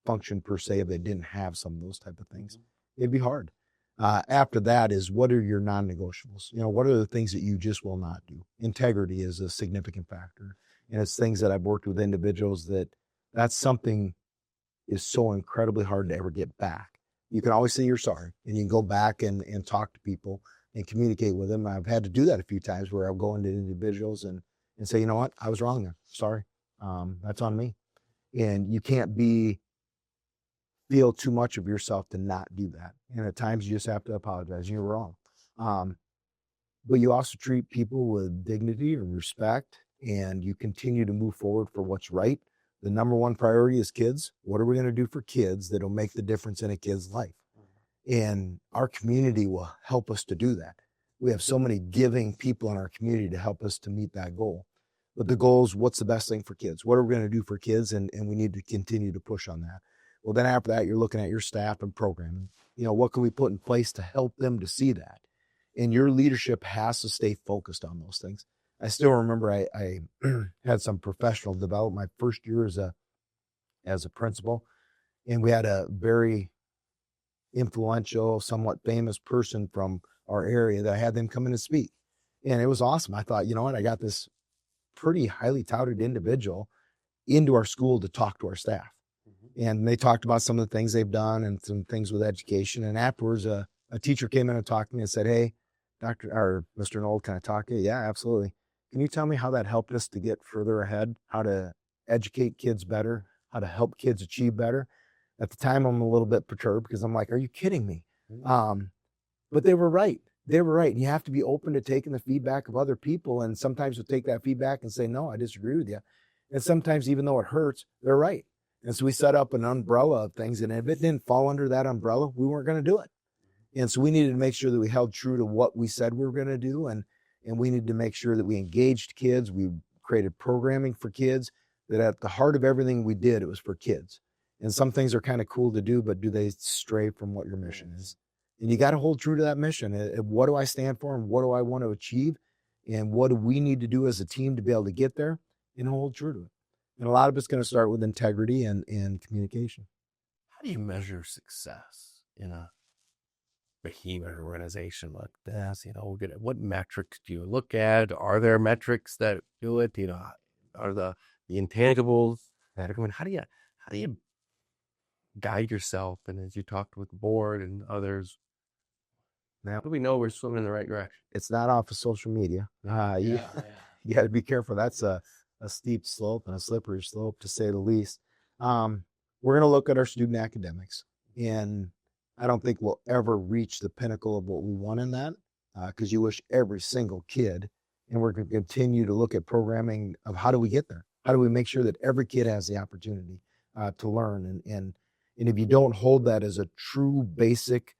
function per se if they didn't have some of those type of things. It'd be hard. After that is, what are your non-negotiables? What are the things that you just will not do? Integrity is a significant factor. And it's things that I've worked with individuals that's something is so incredibly hard to ever get back. You can always say you're sorry, and you can go back and talk to people and communicate with them. I've had to do that a few times where I'll go into individuals and say, you know what, I was wrong there. Sorry. That's on me. And you can't feel too much of yourself to not do that. And at times you just have to apologize. You're wrong. But you also treat people with dignity and respect, and you continue to move forward for what's right. The number one priority is kids. What are we going to do for kids that'll make the difference in a kid's life? And our community will help us to do that. We have so many giving people in our community to help us to meet that goal. But the goal is, what's the best thing for kids? What are we going to do for kids? And we need to continue to push on that. Well, then after that, you're looking at your staff and programming. What can we put in place to help them to see that? And your leadership has to stay focused on those things. I still remember I had some professional development my first year as a principal, and we had a very influential, somewhat famous person from our area that I had them come in and speak. And it was awesome. I thought, you know what, I got this pretty highly touted individual into our school to talk to our staff. And they talked about some of the things they've done and some things with education. And afterwards, a teacher came in and talked to me and said, hey, Mr. Nold, can I talk to you? Yeah, absolutely. Can you tell me how that helped us to get further ahead, how to educate kids better, how to help kids achieve better? At the time, I'm a little bit perturbed because I'm like, are you kidding me? But they were right. They were right. And you have to be open to taking the feedback of other people. And sometimes you'll take that feedback and say, no, I disagree with you. And sometimes, even though it hurts, they're right. And so we set up an umbrella of things. And if it didn't fall under that umbrella, we weren't going to do it. And so we needed to make sure that we held true to what we said we were going to do. And we needed to make sure that we engaged kids. We created programming for kids, that at the heart of everything we did, it was for kids. And some things are kind of cool to do, but do they stray from what your mission is? And you got to hold true to that mission. What do I stand for, and what do I want to achieve? And what do we need to do as a team to be able to get there, and hold true to it? And a lot of it's going to start with integrity and communication. How do you measure success in a behemoth organization like this? What metrics do you look at? Are there metrics that do it? Are the intangibles? How do you guide yourself? And as you talked with the board and others, now do we know we're swimming in the right direction? It's not off of social media. You got to be careful. That's a steep slope and a slippery slope, to say the least. We're going to look at our student academics, and I don't think we'll ever reach the pinnacle of what we want in that, because you wish every single kid, and we're going to continue to look at programming of how do we get there? How do we make sure that every kid has the opportunity to learn? And if you don't hold that as a true basic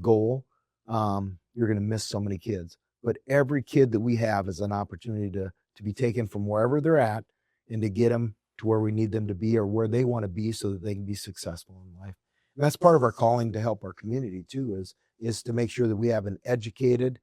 goal, you're going to miss so many kids. But every kid that we have is an opportunity to be taken from wherever they're at and to get them to where we need them to be or where they want to be so that they can be successful in life. And that's part of our calling to help our community too, is to make sure that we have an educated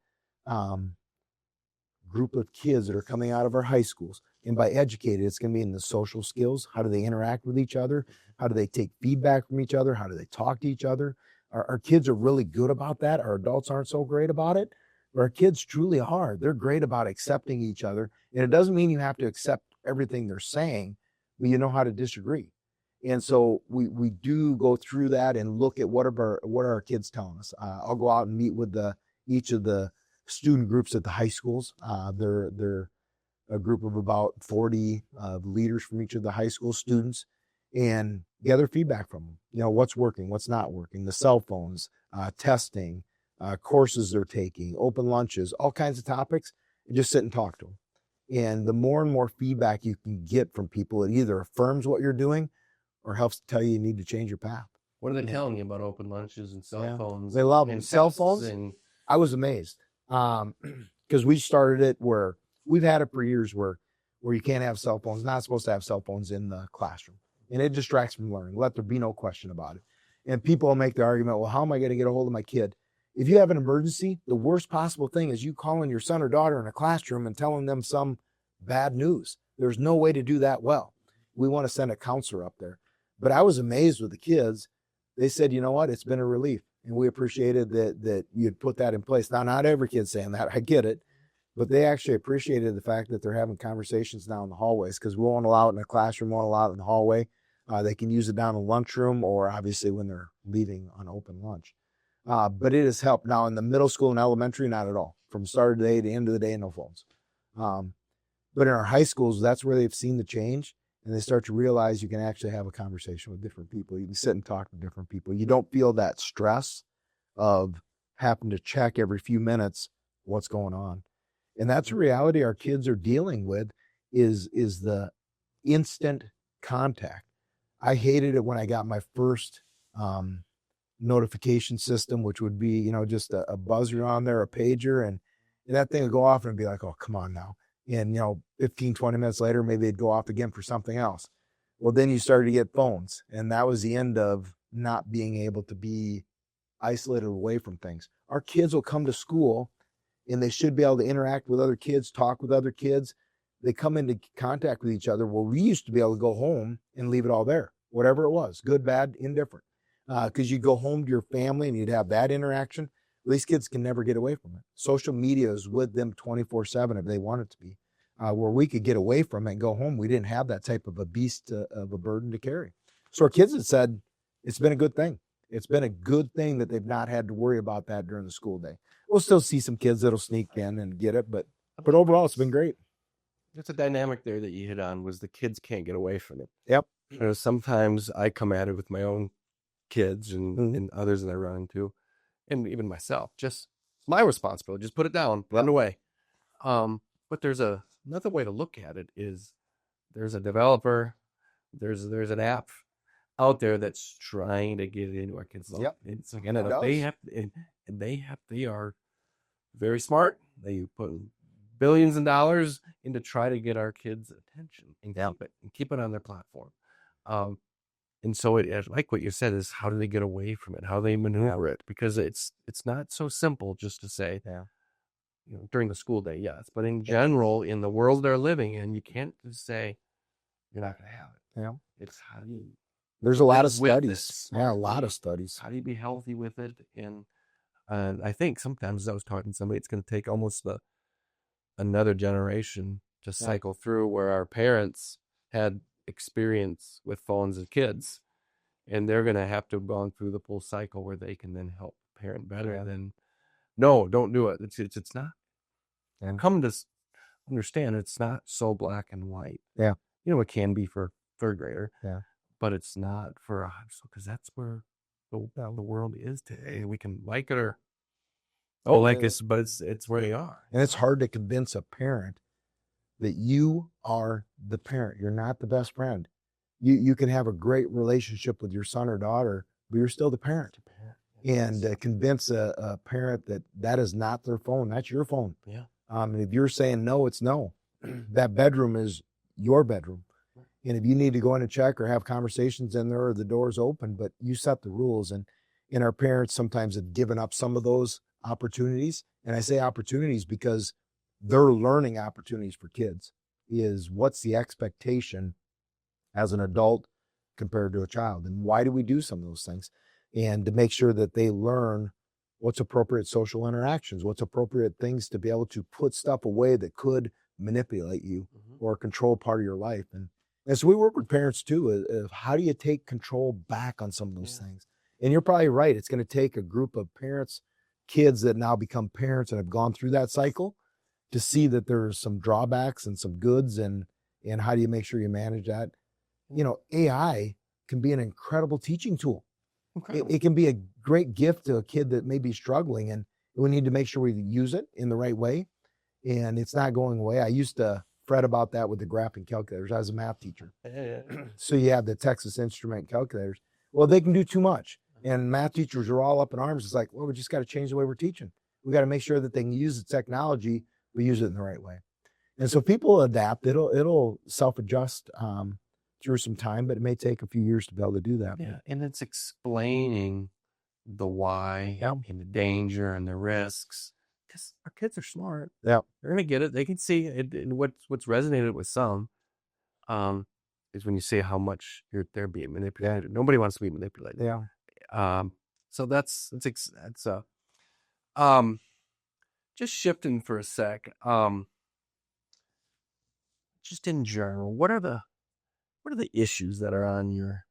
group of kids that are coming out of our high schools. And by educated, it's going to be in the social skills. How do they interact with each other? How do they take feedback from each other? How do they talk to each other? Our kids are really good about that. Our adults aren't so great about it, but our kids truly are. They're great about accepting each other. And it doesn't mean you have to accept everything they're saying, but you know how to disagree. And so we do go through that and look at what are our kids telling us. I'll go out and meet with each of the student groups at the high schools. They're a group of about 40 leaders from each of the high school students, and gather feedback from them. You know, what's working, what's not working, the cell phones, testing, courses they're taking, open lunches, all kinds of topics, and just sit and talk to them. And the more and more feedback you can get from people, it either affirms what you're doing or helps tell you need to change your path. What are they telling you about open lunches and cell phones? They love them. And Cell tests phones. And I was amazed because we started it where we've had it for years where you can't have cell phones, not supposed to have cell phones in the classroom. And it distracts from learning. Let there be no question about it. And people will make the argument, well, how am I going to get a hold of my kid? If you have an emergency, the worst possible thing is you calling your son or daughter in a classroom and telling them some bad news. There's no way to do that well. We want to send a counselor up there. But I was amazed with the kids. They said, you know what, it's been a relief. And we appreciated that you'd put that in place. Now, not every kid's saying that. I get it. But they actually appreciated the fact that they're having conversations now in the hallways, because we won't allow it in the classroom, won't allow it in the hallway. They can use it down in the lunchroom or obviously when they're leaving on open lunch. But it has helped. Now in the middle school and elementary, not at all. From start of the day to end of the day, no phones. But in our high schools, that's where they've seen the change, and they start to realize you can actually have a conversation with different people. You can sit and talk to different people. You don't feel that stress of having to check every few minutes what's going on. And that's a reality our kids are dealing with is the instant contact. I hated it when I got my first notification system, which would be, just a buzzer on there, a pager, and that thing would go off and be like, oh, come on now. And, 15, 20 minutes later, maybe it'd go off again for something else. Well, then you started to get phones, and that was the end of not being able to be isolated away from things. Our kids will come to school and they should be able to interact with other kids, talk with other kids. They come into contact with each other. Well, we used to be able to go home and leave it all there, whatever it was, good, bad, indifferent. Because you go home to your family and you'd have that interaction. These kids can never get away from it. Social media is with them 24/7 if they want it to be. Where we could get away from it and go home, we didn't have that type of a beast of a burden to carry. So our kids had said, it's been a good thing. It's been a good thing that they've not had to worry about that during the school day. We'll still see some kids that'll sneak in and get it, but overall, it's been great. There's a dynamic there that you hit on, was the kids can't get away from it. Yep. Sometimes I come at it with my own kids and others that I run into, and even myself. Just my responsibility. Just put it down, run away. But there's another way to look at it is there's a developer, there's an app out there that's trying to get into our kids' life. Yep. It's again, they are very smart. They put billions of dollars into try to get our kids' attention and keep it on their platform. And so it, like what you said, is how do they get away from it? How do they maneuver it? Because it's not so simple just to say, during the school day, yes, but in general, in the world they're living in, you can't just say you're not going to have it. Yeah, it's how do you. There's a lot of studies. Yeah, a lot of studies. How do you be healthy with it? And I think sometimes, as I was talking to somebody, it's going to take almost another generation to cycle through where our parents had experience with phones as kids, and they're going to have to have gone through the full cycle where they can then help parent better than, no, don't do it. It's not. And come to understand, it's not so black and white. Yeah. It can be for third grader. Yeah. But it's not for us, because that's where the world is today. We can like it or like this, but it's where they are. And it's hard to convince a parent that you are the parent. You're not the best friend. You can have a great relationship with your son or daughter, but you're still the parent. And convince a parent that that is not their phone. That's your phone. Yeah. And if you're saying no, it's no. That bedroom is your bedroom. And if you need to go in and check or have conversations in there, or the door's open, but you set the rules. And our parents sometimes have given up some of those opportunities. And I say opportunities because they're learning opportunities for kids. Is what's the expectation as an adult compared to a child? And why do we do some of those things? And to make sure that they learn what's appropriate social interactions, what's appropriate things to be able to put stuff away that could manipulate you or control part of your life. And so we work with parents too, of how do you take control back on some of those things? And you're probably right. It's going to take a group of parents, kids that now become parents and have gone through that cycle to see that there's some drawbacks and some goods, and how do you make sure you manage that? You know, AI can be an incredible teaching tool. It can be a great gift to a kid that may be struggling, and we need to make sure we use it in the right way. And it's not going away. I used to fret about that with the graphing calculators. I was a math teacher. So you have the Texas Instrument calculators. Well, they can do too much. And math teachers are all up in arms. It's like, well, we just got to change the way we're teaching. We got to make sure that they can use the technology, but use it in the right way. And so people adapt. It'll self-adjust through some time, but it may take a few years to be able to do that. Yeah, and it's explaining the why and the danger and the risks. Because our kids are smart. Yeah, they're gonna get it. They can see it. And what's resonated with some, is when you see how much they're being manipulated. Nobody wants to be manipulated. Yeah. So that's just shifting for a sec. Just in general, what are the issues that are on your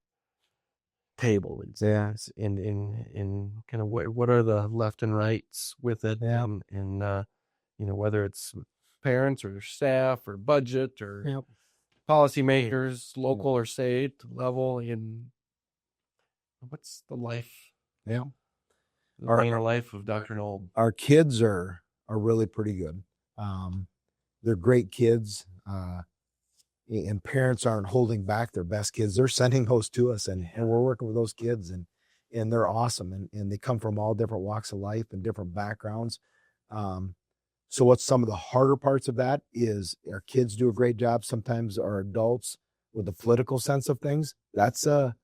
table? Yeah. In kind of what are the left and rights with it? Yeah. And you know, whether it's parents or staff or budget or policymakers, local or state level. In what's the life? Yeah. The inner life of Dr. Nold. Our kids are really pretty good. They're great kids. And parents aren't holding back their best kids. They're sending those to us, and we're working with those kids, and they're awesome. And they come from all different walks of life and different backgrounds. So what's some of the harder parts of that is our kids do a great job. Sometimes our adults with the political sense of things, that's a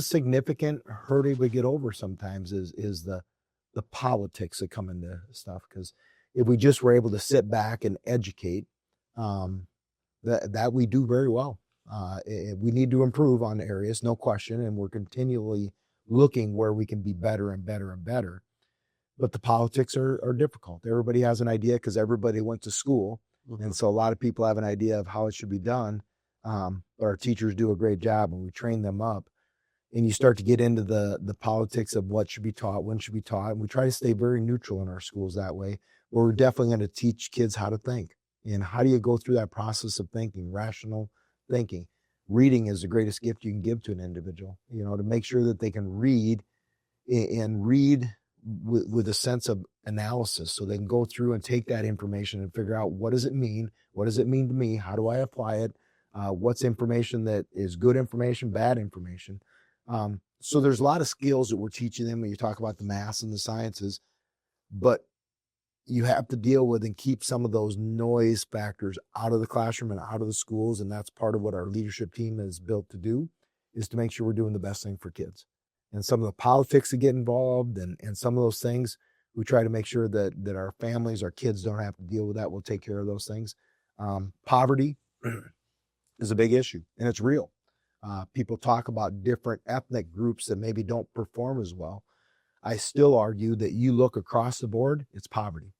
significant hurdle we get over sometimes is the politics that come into stuff. Because if we just were able to sit back and educate, that we do very well. We need to improve on areas, no question, and we're continually looking where we can be better and better and better. But the politics are difficult. Everybody has an idea because everybody went to school, and so a lot of people have an idea of how it should be done. But our teachers do a great job, and we train them up. And you start to get into the politics of what should be taught, when should be taught, and we try to stay very neutral in our schools that way. Where we're definitely going to teach kids how to think. And how do you go through that process of thinking, rational thinking? Reading is the greatest gift you can give to an individual, you know, to make sure that they can read and read with a sense of analysis, so they can go through and take that information and figure out, what does it mean? What does it mean to me? How do I apply it? What's information that is good information, bad information? So there's a lot of skills that we're teaching them when you talk about the math and the sciences, but you have to deal with and keep some of those noise factors out of the classroom and out of the schools. And that's part of what our leadership team is built to do, is to make sure we're doing the best thing for kids. And some of the politics that get involved and some of those things, we try to make sure that our families, our kids don't have to deal with that. We'll take care of those things. Poverty is a big issue, and it's real. People talk about different ethnic groups that maybe don't perform as well. I still argue that you look across the board, it's poverty.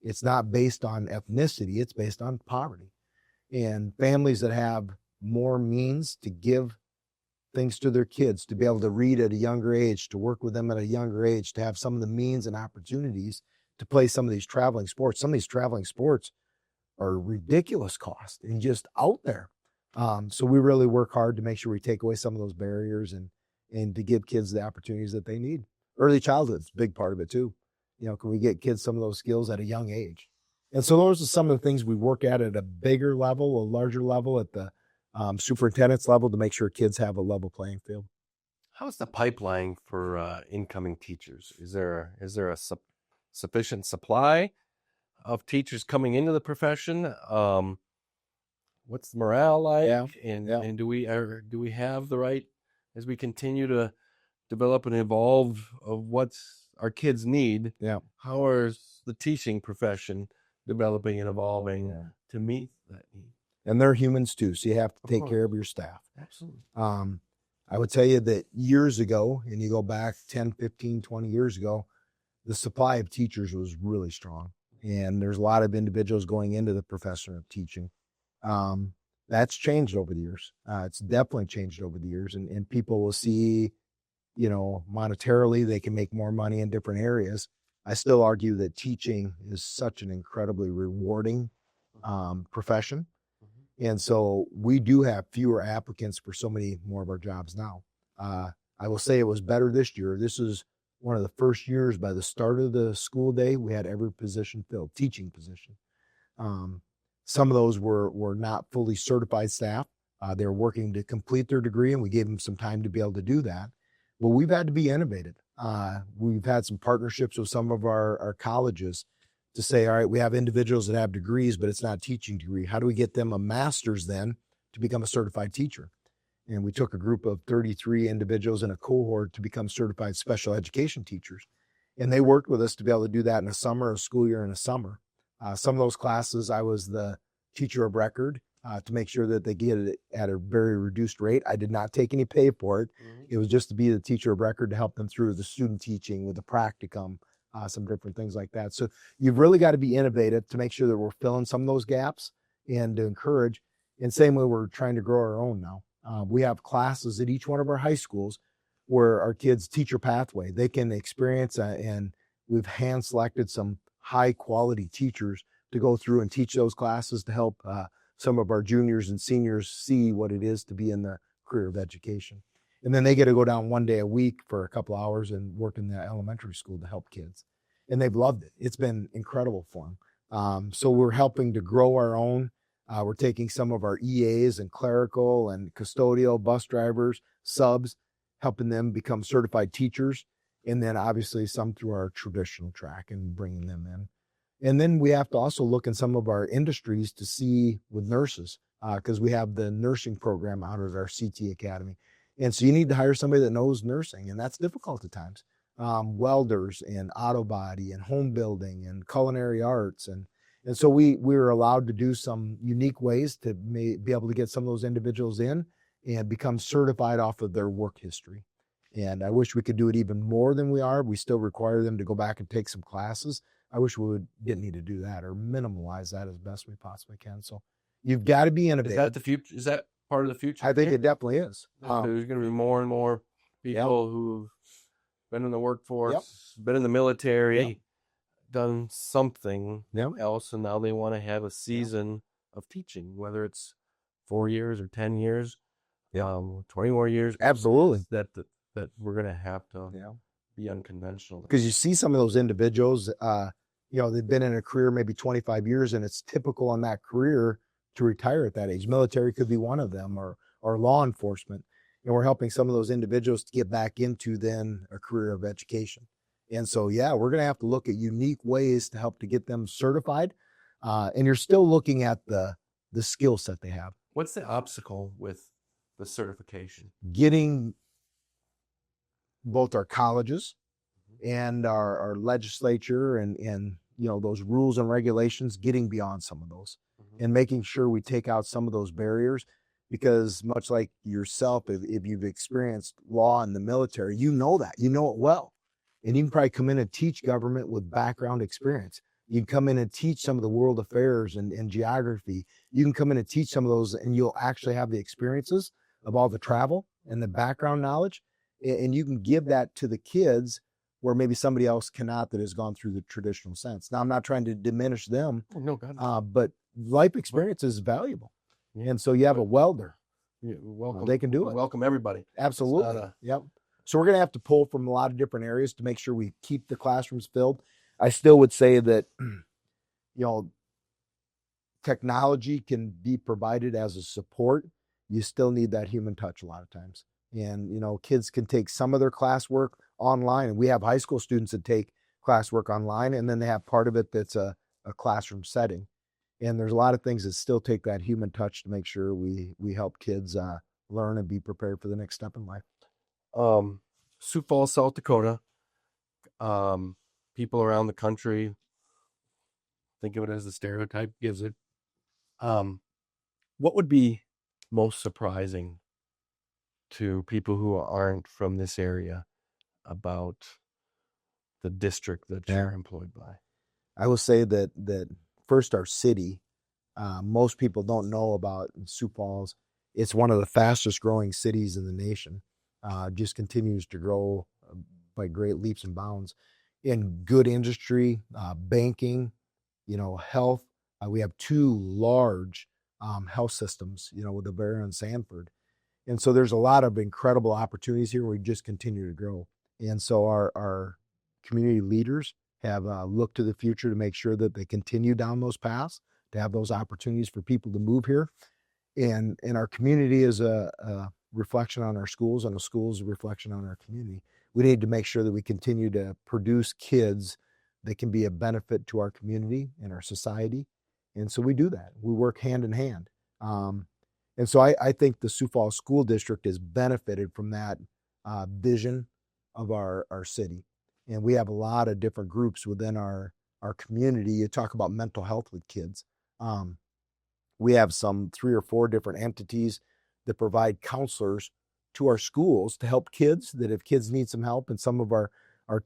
It's not based on ethnicity, it's based on poverty. And families that have more means to give things to their kids, to be able to read at a younger age, to work with them at a younger age, to have some of the means and opportunities to play some of these traveling sports. Some of these traveling sports are ridiculous cost and just out there. So we really work hard to make sure we take away some of those barriers and to give kids the opportunities that they need. Early childhood is a big part of it too. You know, can we get kids some of those skills at a young age? And so those are some of the things we work at a bigger level, a larger level at the superintendent's level to make sure kids have a level playing field. How's the pipeline for incoming teachers? Is there a sufficient supply of teachers coming into the profession? What's the morale like? Yeah, And do we have the right, as we continue to develop and evolve of what our kids need? Yeah. How is the teaching profession developing and evolving to meet that need? And they're humans too, so you have to take care of your staff. Absolutely. I would tell you that years ago, and you go back 10, 15, 20 years ago, the supply of teachers was really strong. And there's a lot of individuals going into the profession of teaching. That's changed over the years. It's definitely changed over the years. And people will see, monetarily, they can make more money in different areas. I still argue that teaching is such an incredibly rewarding profession. And so we do have fewer applicants for so many more of our jobs now. I will say it was better this year. This is one of the first years by the start of the school day, we had every position filled, teaching position. Some of those were not fully certified staff. They were working to complete their degree, and we gave them some time to be able to do that. But we've had to be innovative. We've had some partnerships with some of our colleges to say, all right, we have individuals that have degrees, but it's not a teaching degree. How do we get them a master's then to become a certified teacher? And we took a group of 33 individuals in a cohort to become certified special education teachers. And they worked with us to be able to do that in a summer, a school year in a summer. Some of those classes, I was the teacher of record to make sure that they get it at a very reduced rate. I did not take any pay for it. It was just to be the teacher of record to help them through the student teaching with the practicum, some different things like that. So you've really got to be innovative to make sure that we're filling some of those gaps and to encourage. And same way we're trying to grow our own now. We have classes at each one of our high schools where our kids teacher pathway, they can experience and we've hand selected some high quality teachers to go through and teach those classes to help some of our juniors and seniors see what it is to be in the career of education. And then they get to go down one day a week for a couple hours and work in the elementary school to help kids. And they've loved it. It's been incredible for them. So we're helping to grow our own. We're taking some of our EAs and clerical and custodial bus drivers, subs, helping them become certified teachers. And then obviously some through our traditional track and bringing them in. And then we have to also look in some of our industries to see with nurses, because we have the nursing program out at our CT Academy. And so you need to hire somebody that knows nursing, and that's difficult at times. Welders and auto body and home building and culinary arts. And so we were allowed to do some unique ways to be able to get some of those individuals in and become certified off of their work history. And I wish we could do it even more than we are. We still require them to go back and take some classes. I wish we didn't need to do that or minimalize that as best we possibly can. So you've got to be innovative. Is that the future? Is that part of the future? I think it definitely is. There's going to be more and more people who've been in the workforce, been in the military, done something else, and now they want to have a season of teaching, whether it's 4 years or 10 years, 20 more years. Absolutely. That we're going to have to be unconventional. Because you see some of those individuals, they've been in a career maybe 25 years, and it's typical in that career to retire at that age. Military could be one of them, or law enforcement. And we're helping some of those individuals to get back into then a career of education. And so, we're going to have to look at unique ways to help to get them certified. And you're still looking at the skill set they have. What's the obstacle with the certification? Getting both our colleges and our legislature and those rules and regulations, getting beyond some of those and making sure we take out some of those barriers. Because much like yourself, if you've experienced law in the military, you know it well. And you can probably come in and teach government with background experience. You can come in and teach some of the world affairs and geography. You can come in and teach some of those, and you'll actually have the experiences of all the travel and the background knowledge. And you can give that to the kids where maybe somebody else cannot, that has gone through the traditional sense. Now, I'm not trying to diminish them, but life experience is valuable. And so you have a welder. They can do it. Welcome everybody. Absolutely. So we're going to have to pull from a lot of different areas to make sure we keep the classrooms filled. I still would say that, technology can be provided as a support you still need that human touch a lot of times. And, kids can take some of their classwork online. And we have high school students that take classwork online, and then they have part of it that's a classroom setting. And there's a lot of things that still take that human touch to make sure we help kids learn and be prepared for the next step in life. Sioux Falls, South Dakota. People around the country think of it as the stereotype gives it. What would be most surprising to people who aren't from this area about the district that you're employed by? I will say that first, our city, most people don't know about Sioux Falls. It's one of the fastest growing cities in the nation. Just continues to grow by great leaps and bounds in good industry, banking, health. We have two large health systems, with the Bavarian and Sanford. And so there's a lot of incredible opportunities here. We just continue to grow. And so our community leaders have looked to the future to make sure that they continue down those paths, to have those opportunities for people to move here. And our community is a reflection on our schools, and the schools a reflection on our community. We need to make sure that we continue to produce kids that can be a benefit to our community and our society. And so we do that. We work hand in hand. And so I think the Sioux Falls School District has benefited from that vision of our city. And we have a lot of different groups within our community. You talk about mental health with kids. We have some 3 or 4 different entities that provide counselors to our schools to help kids, that if kids need some help, and some of our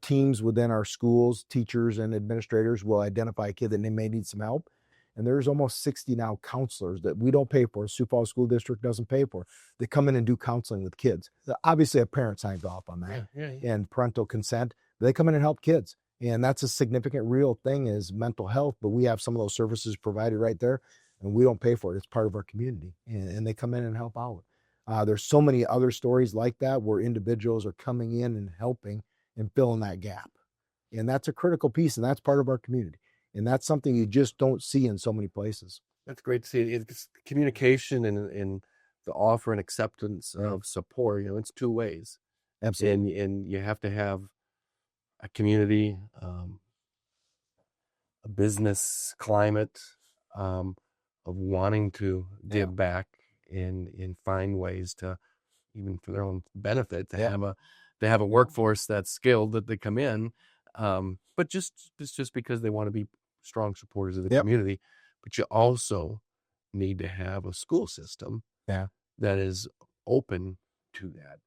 teams within our schools, teachers and administrators will identify a kid that may need some help. And there's almost 60 now counselors that we don't pay for, Sioux Falls School District doesn't pay for. They come in and do counseling with kids. Obviously, a parent signs off on that and parental consent. They come in and help kids. And that's a significant real thing, is mental health. But we have some of those services provided right there, and we don't pay for it. It's part of our community. And they come in and help out. There's so many other stories like that where individuals are coming in and helping and filling that gap. And that's a critical piece, and that's part of our community. And that's something you just don't see in so many places. That's great to see. It's communication and the offer and acceptance of support. It's 2 ways. Absolutely. And you have to have a community, a business climate of wanting to give back and find ways to, even for their own benefit, to have a workforce that's skilled, that they come in. But it's just because they want to be strong supporters of the community. But you also need to have a school system that is open to that,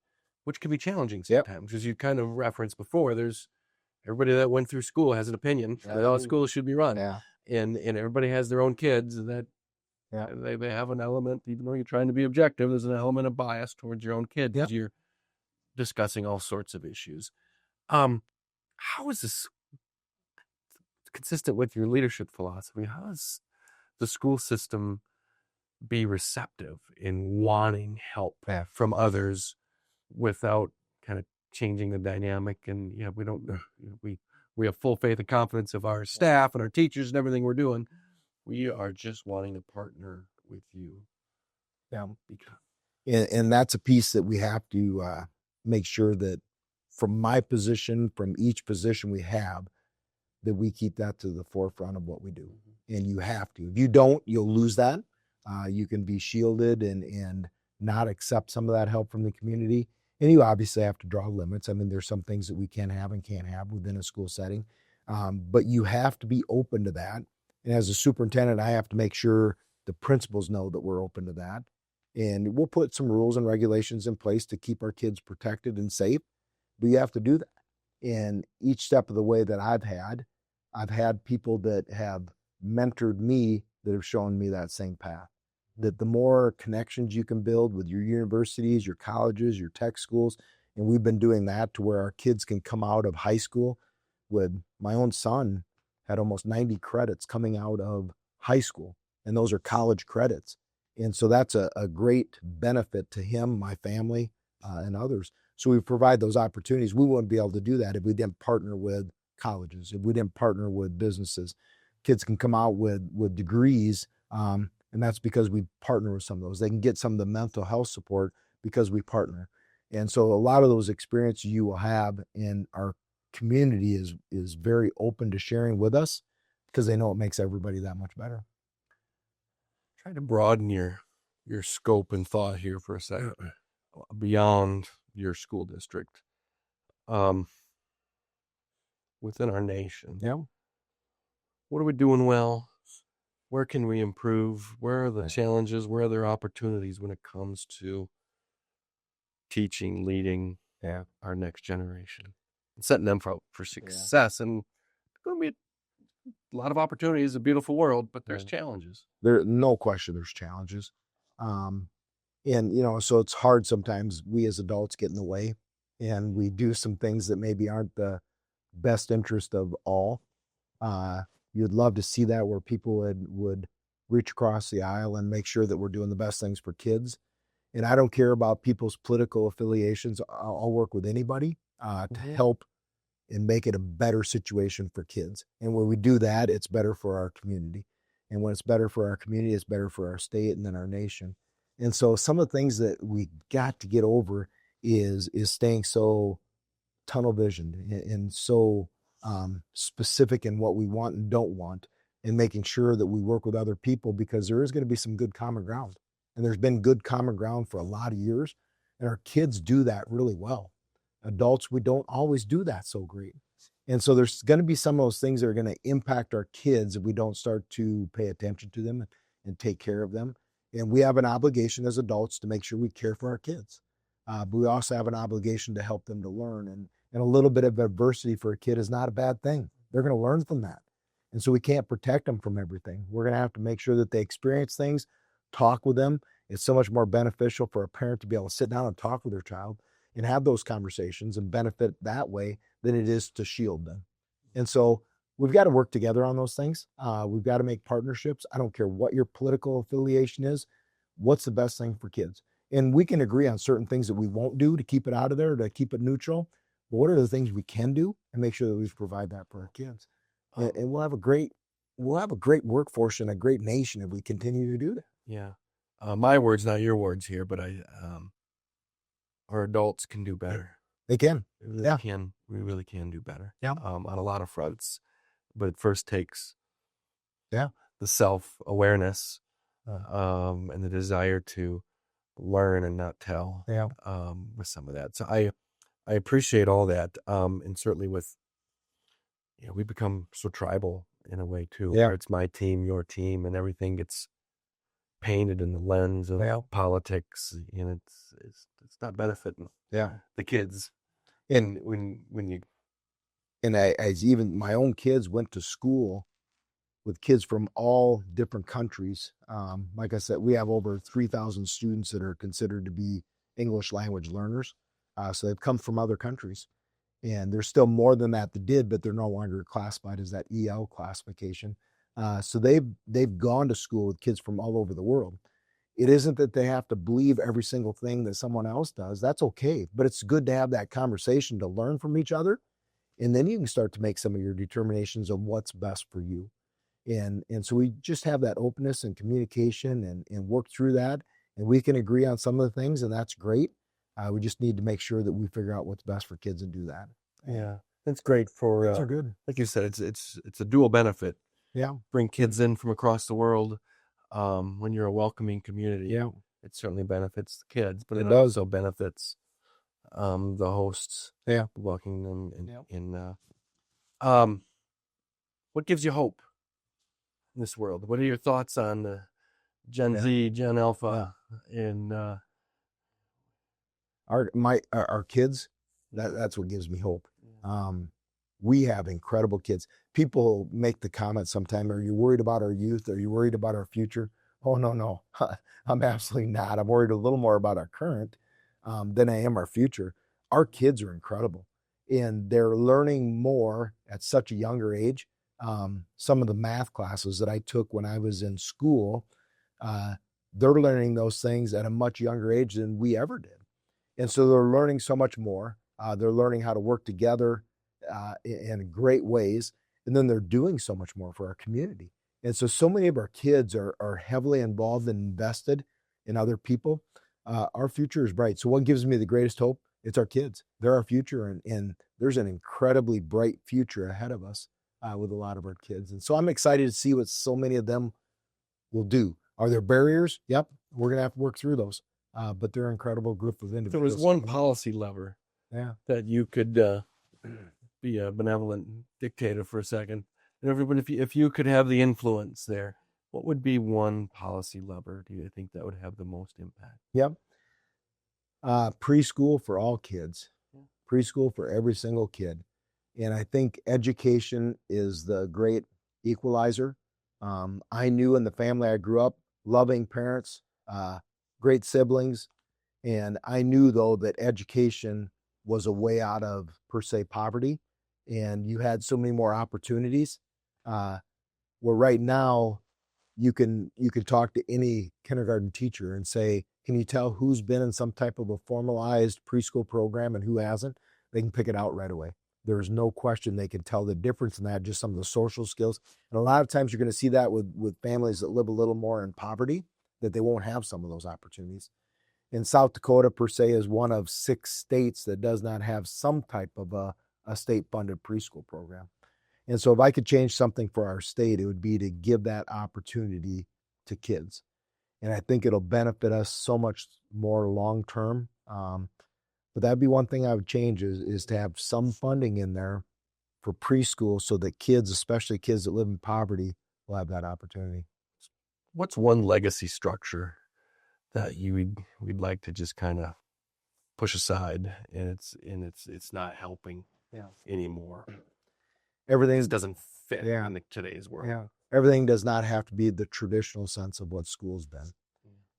which can be challenging sometimes, because you kind of referenced before, there's everybody that went through school has an opinion that all schools should be run. And everybody has their own kids that they have an element, even though you're trying to be objective, there's an element of bias towards your own kid because you're discussing all sorts of issues. How is this consistent with your leadership philosophy? How does the school system be receptive in wanting help from others without kind of changing the dynamic? And we have full faith and confidence of our staff and our teachers and everything we're doing. We are just wanting to partner with you. And that's a piece that we have to make sure that from my position, from each position we have, that we keep that to the forefront of what we do. And you have to. If you don't, you'll lose that. You can be shielded and not accept some of that help from the community. And you obviously have to draw limits. I mean, there's some things that we can have and can't have within a school setting. But you have to be open to that. And as a superintendent, I have to make sure the principals know that we're open to that. And we'll put some rules and regulations in place to keep our kids protected and safe. But you have to do that. And each step of the way that I've had people that have mentored me that have shown me that same path. That the more connections you can build with your universities, your colleges, your tech schools, and we've been doing that to where our kids can come out of high school with, my own son had almost 90 credits coming out of high school, and those are college credits. And so that's a great benefit to him, my family, and others. So we provide those opportunities. We wouldn't be able to do that if we didn't partner with colleges, if we didn't partner with businesses. Kids can come out with degrees, and And that's because we partner with some of those. They can get some of the mental health support because we partner. And so a lot of those experiences you will have in our community is very open to sharing with us because they know it makes everybody that much better. Try to broaden your scope and thought here for a second beyond your school district. Within our nation. Yeah. What are we doing well? Where can we improve? Where are the challenges? Where are there opportunities when it comes to teaching, leading our next generation, and setting them for success? And it's going to be a lot of opportunities, a beautiful world, but there's challenges. No question there's challenges. And, so it's hard sometimes. We as adults get in the way and we do some things that maybe aren't the best interest of all. You'd love to see that where people would reach across the aisle and make sure that we're doing the best things for kids. And I don't care about people's political affiliations. I'll work with anybody to help and make it a better situation for kids. And when we do that, it's better for our community. And when it's better for our community, it's better for our state and then our nation. And so some of the things that we got to get over is staying so tunnel visioned and so specific in what we want and don't want, and making sure that we work with other people, because there is going to be some good common ground. And there's been good common ground for a lot of years. And our kids do that really well. Adults, we don't always do that so great. And so there's going to be some of those things that are going to impact our kids if we don't start to pay attention to them and take care of them. And we have an obligation as adults to make sure we care for our kids. But we also have an obligation to help them to learn. And a little bit of adversity for a kid is not a bad thing. They're going to learn from that. And so we can't protect them from everything. We're going to have to make sure that they experience things, talk with them. It's so much more beneficial for a parent to be able to sit down and talk with their child and have those conversations and benefit that way than it is to shield them. And so we've got to work together on those things. We've got to make partnerships. I don't care what your political affiliation is. What's the best thing for kids? And we can agree on certain things that we won't do to keep it out of there, to keep it neutral. But what are the things we can do and make sure that we provide that for our kids? And we'll have a great workforce and a great nation if we continue to do that. Yeah. My words, not your words here, but our adults can do better. They can. We really can. We really can do better. Yeah. On a lot of fronts. But it first takes the self-awareness and the desire to learn and not tell with some of that. So I appreciate all that. And certainly with, we become so tribal in a way too. Yeah. Where it's my team, your team, and everything gets painted in the lens of politics, and it's not benefiting the kids. And when you as even my own kids went to school with kids from all different countries. Like I said, we have over 3,000 students that are considered to be English language learners. So they've come from other countries. And there's still more than that did, but they're no longer classified as that EL classification. So they've gone to school with kids from all over the world. It isn't that they have to believe every single thing that someone else does. That's okay. But it's good to have that conversation to learn from each other. And then you can start to make some of your determinations of what's best for you. And so we just have that openness and communication and work through that. And we can agree on some of the things, and that's great. We just need to make sure that we figure out what's best for kids and do that. Yeah, that's great for. Those are good. Like you said, it's a dual benefit. Yeah, bring kids in from across the world. When you're a welcoming community, it certainly benefits the kids, but it also benefits the hosts. Yeah, welcoming them in. What gives you hope in this world? What are your thoughts on the Gen Z, Gen Alpha, in our kids? That's what gives me hope. We have incredible kids. People make the comment sometime, are you worried about our youth? Are you worried about our future? Oh, no. I'm absolutely not. I'm worried a little more about our current than I am our future. Our kids are incredible, and they're learning more at such a younger age. Some of the math classes that I took when I was in school, they're learning those things at a much younger age than we ever did. And so they're learning so much more. They're learning how to work together in great ways. And then they're doing so much more for our community. And so many of our kids are heavily involved and invested in other people. Our future is bright. So what gives me the greatest hope? It's our kids. They're our future, and there's an incredibly bright future ahead of us with a lot of our kids. And so I'm excited to see what so many of them will do. Are there barriers? Yep, we're going to have to work through those. But they're an incredible group of individuals. There was one policy lever that you could be a benevolent dictator for a second. And everybody, if you could have the influence there, what would be one policy lever do you think that would have the most impact? Yep. Preschool for all kids. Preschool for every single kid. And I think education is the great equalizer. I knew in the family I grew up, loving parents, great siblings. And I knew, though, that education was a way out of, per se, poverty. And you had so many more opportunities. Where right now, you can talk to any kindergarten teacher and say, can you tell who's been in some type of a formalized preschool program and who hasn't? They can pick it out right away. There's no question they can tell the difference in that, just some of the social skills. And a lot of times you're going to see that with families that live a little more in poverty, that they won't have some of those opportunities. And South Dakota, per se, is one of 6 states that does not have some type of a state-funded preschool program. And so if I could change something for our state, it would be to give that opportunity to kids. And I think it'll benefit us so much more long-term. But that'd be one thing I would change is to have some funding in there for preschool so that kids, especially kids that live in poverty, will have that opportunity. What's one legacy structure that we'd like to just kind of push aside and it's not helping anymore? Everything doesn't fit in today's world. Yeah. Everything does not have to be the traditional sense of what school's been.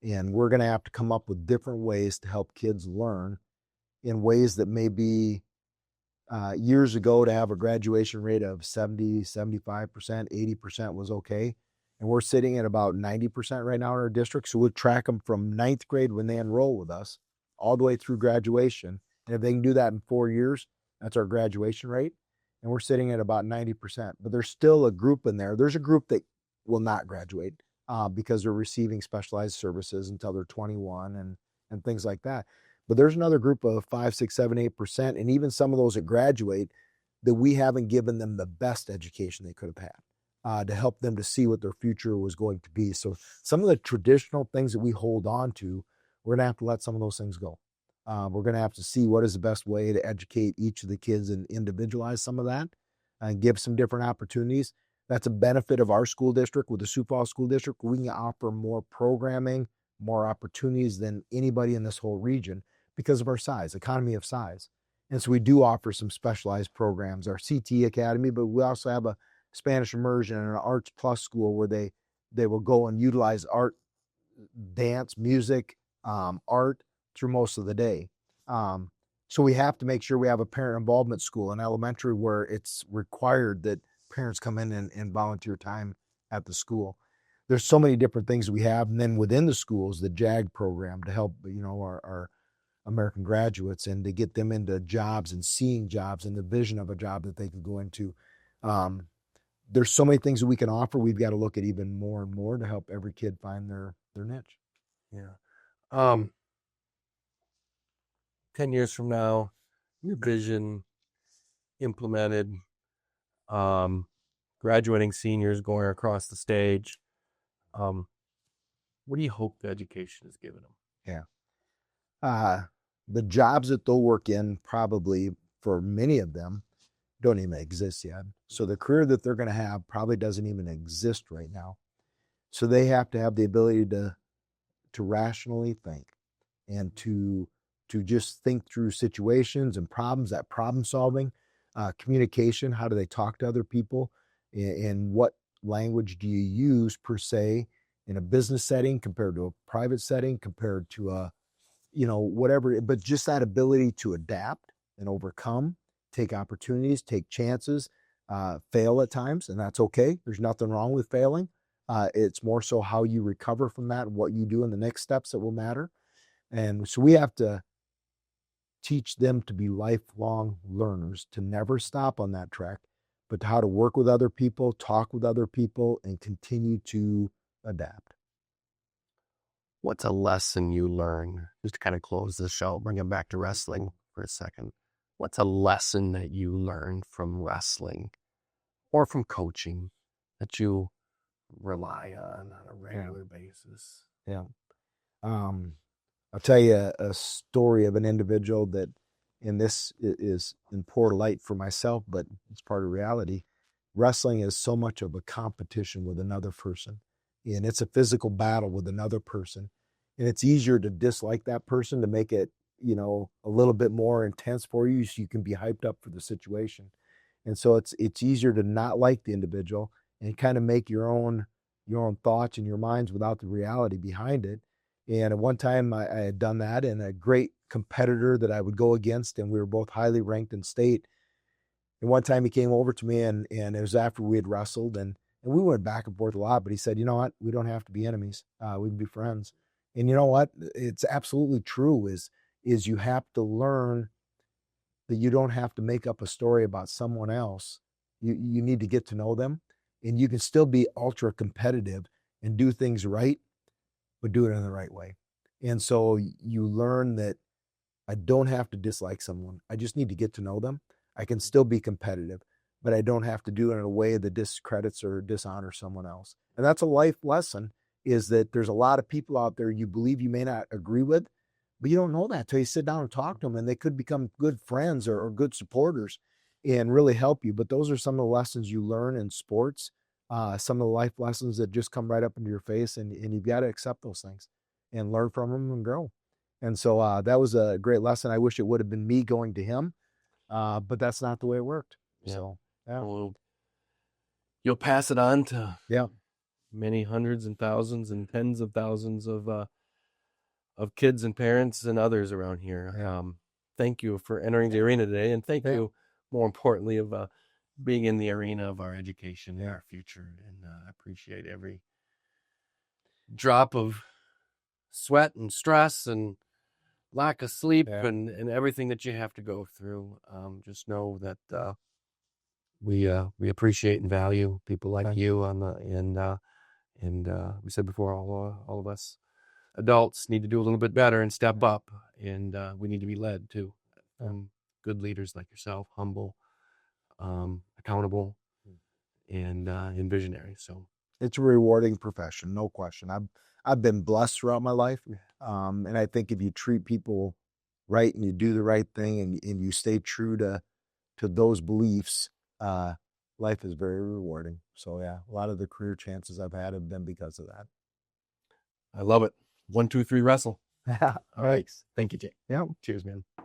And we're going to have to come up with different ways to help kids learn in ways that may be years ago to have a graduation rate of 70, 75%, 80% was okay. And we're sitting at about 90% right now in our district. So we'll track them from 9th grade when they enroll with us all the way through graduation. And if they can do that in 4 years, that's our graduation rate. And we're sitting at about 90%. But there's still a group in there. There's a group that will not graduate because they're receiving specialized services until they're 21 and things like that. But there's another group of 5, 6, 7, 8%, and even some of those that graduate that we haven't given them the best education they could have had to help them to see what their future was going to be. So some of the traditional things that we hold on to, we're going to have to let some of those things go. We're going to have to see what is the best way to educate each of the kids and individualize some of that and give some different opportunities. That's a benefit of our school district. With the Sioux Falls School District, we can offer more programming, more opportunities than anybody in this whole region because of our size, economy of size. And so we do offer some specialized programs, our CT Academy, but we also have a Spanish immersion and an Arts Plus school where they will go and utilize art, dance, music, art through most of the day. So we have to make sure we have a parent involvement school in elementary where it's required that parents come in and volunteer time at the school. There's so many different things we have. And then within the schools, the JAG program to help, our American graduates and to get them into jobs and seeing jobs and the vision of a job that they can go into. There's so many things that we can offer. We've got to look at even more and more to help every kid find their niche. Yeah. 10 years from now, your vision implemented, graduating seniors going across the stage. What do you hope the education has given them? Yeah. The jobs that they'll work in probably for many of them don't even exist yet. So the career that they're going to have probably doesn't even exist right now. So they have to have the ability to rationally think and to just think through situations and problems, that problem solving, communication, how do they talk to other people, and what language do you use per se in a business setting compared to a private setting, compared to a, whatever, but just that ability to adapt and overcome, take opportunities, take chances, fail at times, and that's okay. There's nothing wrong with failing. It's more so how you recover from that and what you do in the next steps that will matter. And so we have to teach them to be lifelong learners, to never stop on that track, but how to work with other people, talk with other people, and continue to adapt. What's a lesson you learned, just to kind of close the show, bring it back to wrestling for a second? What's a lesson that you learned from wrestling or from coaching that you rely on a regular basis? Yeah. I'll tell you a story of an individual that, and this is in poor light for myself, but it's part of reality. Wrestling is so much of a competition with another person, and it's a physical battle with another person. And it's easier to dislike that person to make it, a little bit more intense for you so you can be hyped up for the situation. And so it's easier to not like the individual and kind of make your own thoughts and your minds without the reality behind it. And at one time I had done that, and a great competitor that I would go against, and we were both highly ranked in state. And one time he came over to me, and it was after we had wrestled, and we went back and forth a lot, but he said, you know what, we don't have to be enemies. We can be friends. And you know what? It's absolutely true is you have to learn that you don't have to make up a story about someone else. You need to get to know them, and you can still be ultra competitive and do things right, but do it in the right way. And so you learn that I don't have to dislike someone. I just need to get to know them. I can still be competitive, but I don't have to do it in a way that discredits or dishonors someone else. And that's a life lesson, is that there's a lot of people out there you believe you may not agree with, but you don't know that till you sit down and talk to them, and they could become good friends or good supporters and really help you. But those are some of the lessons you learn in sports, some of the life lessons that just come right up into your face, and you've got to accept those things and learn from them and grow. And so that was a great lesson. I wish it would have been me going to him, but that's not the way it worked. Yeah. So, yeah. Well, you'll pass it on to Yeah. many hundreds and thousands and tens of thousands of kids and parents and others around here. Yeah. Thank you for entering the arena today, and thank Yeah. you, more importantly, of being in the arena of our education and Yeah. our future. And I appreciate every drop of sweat and stress and lack of sleep Yeah. and everything that you have to go through. Just know that we appreciate and value people like Thank you and we said before, all of us adults need to do a little bit better and step up, and we need to be led too from good leaders like yourself, humble, accountable, and visionary. So It's a rewarding profession, no question. I've been blessed throughout my life, and I think if you treat people right and you do the right thing, and you stay true to those beliefs, life is very rewarding. So yeah, a lot of the career chances I've had have been because of that. I love it. 1, 2, 3, wrestle. All All right. Thank you, Jay. Yeah. Cheers, man.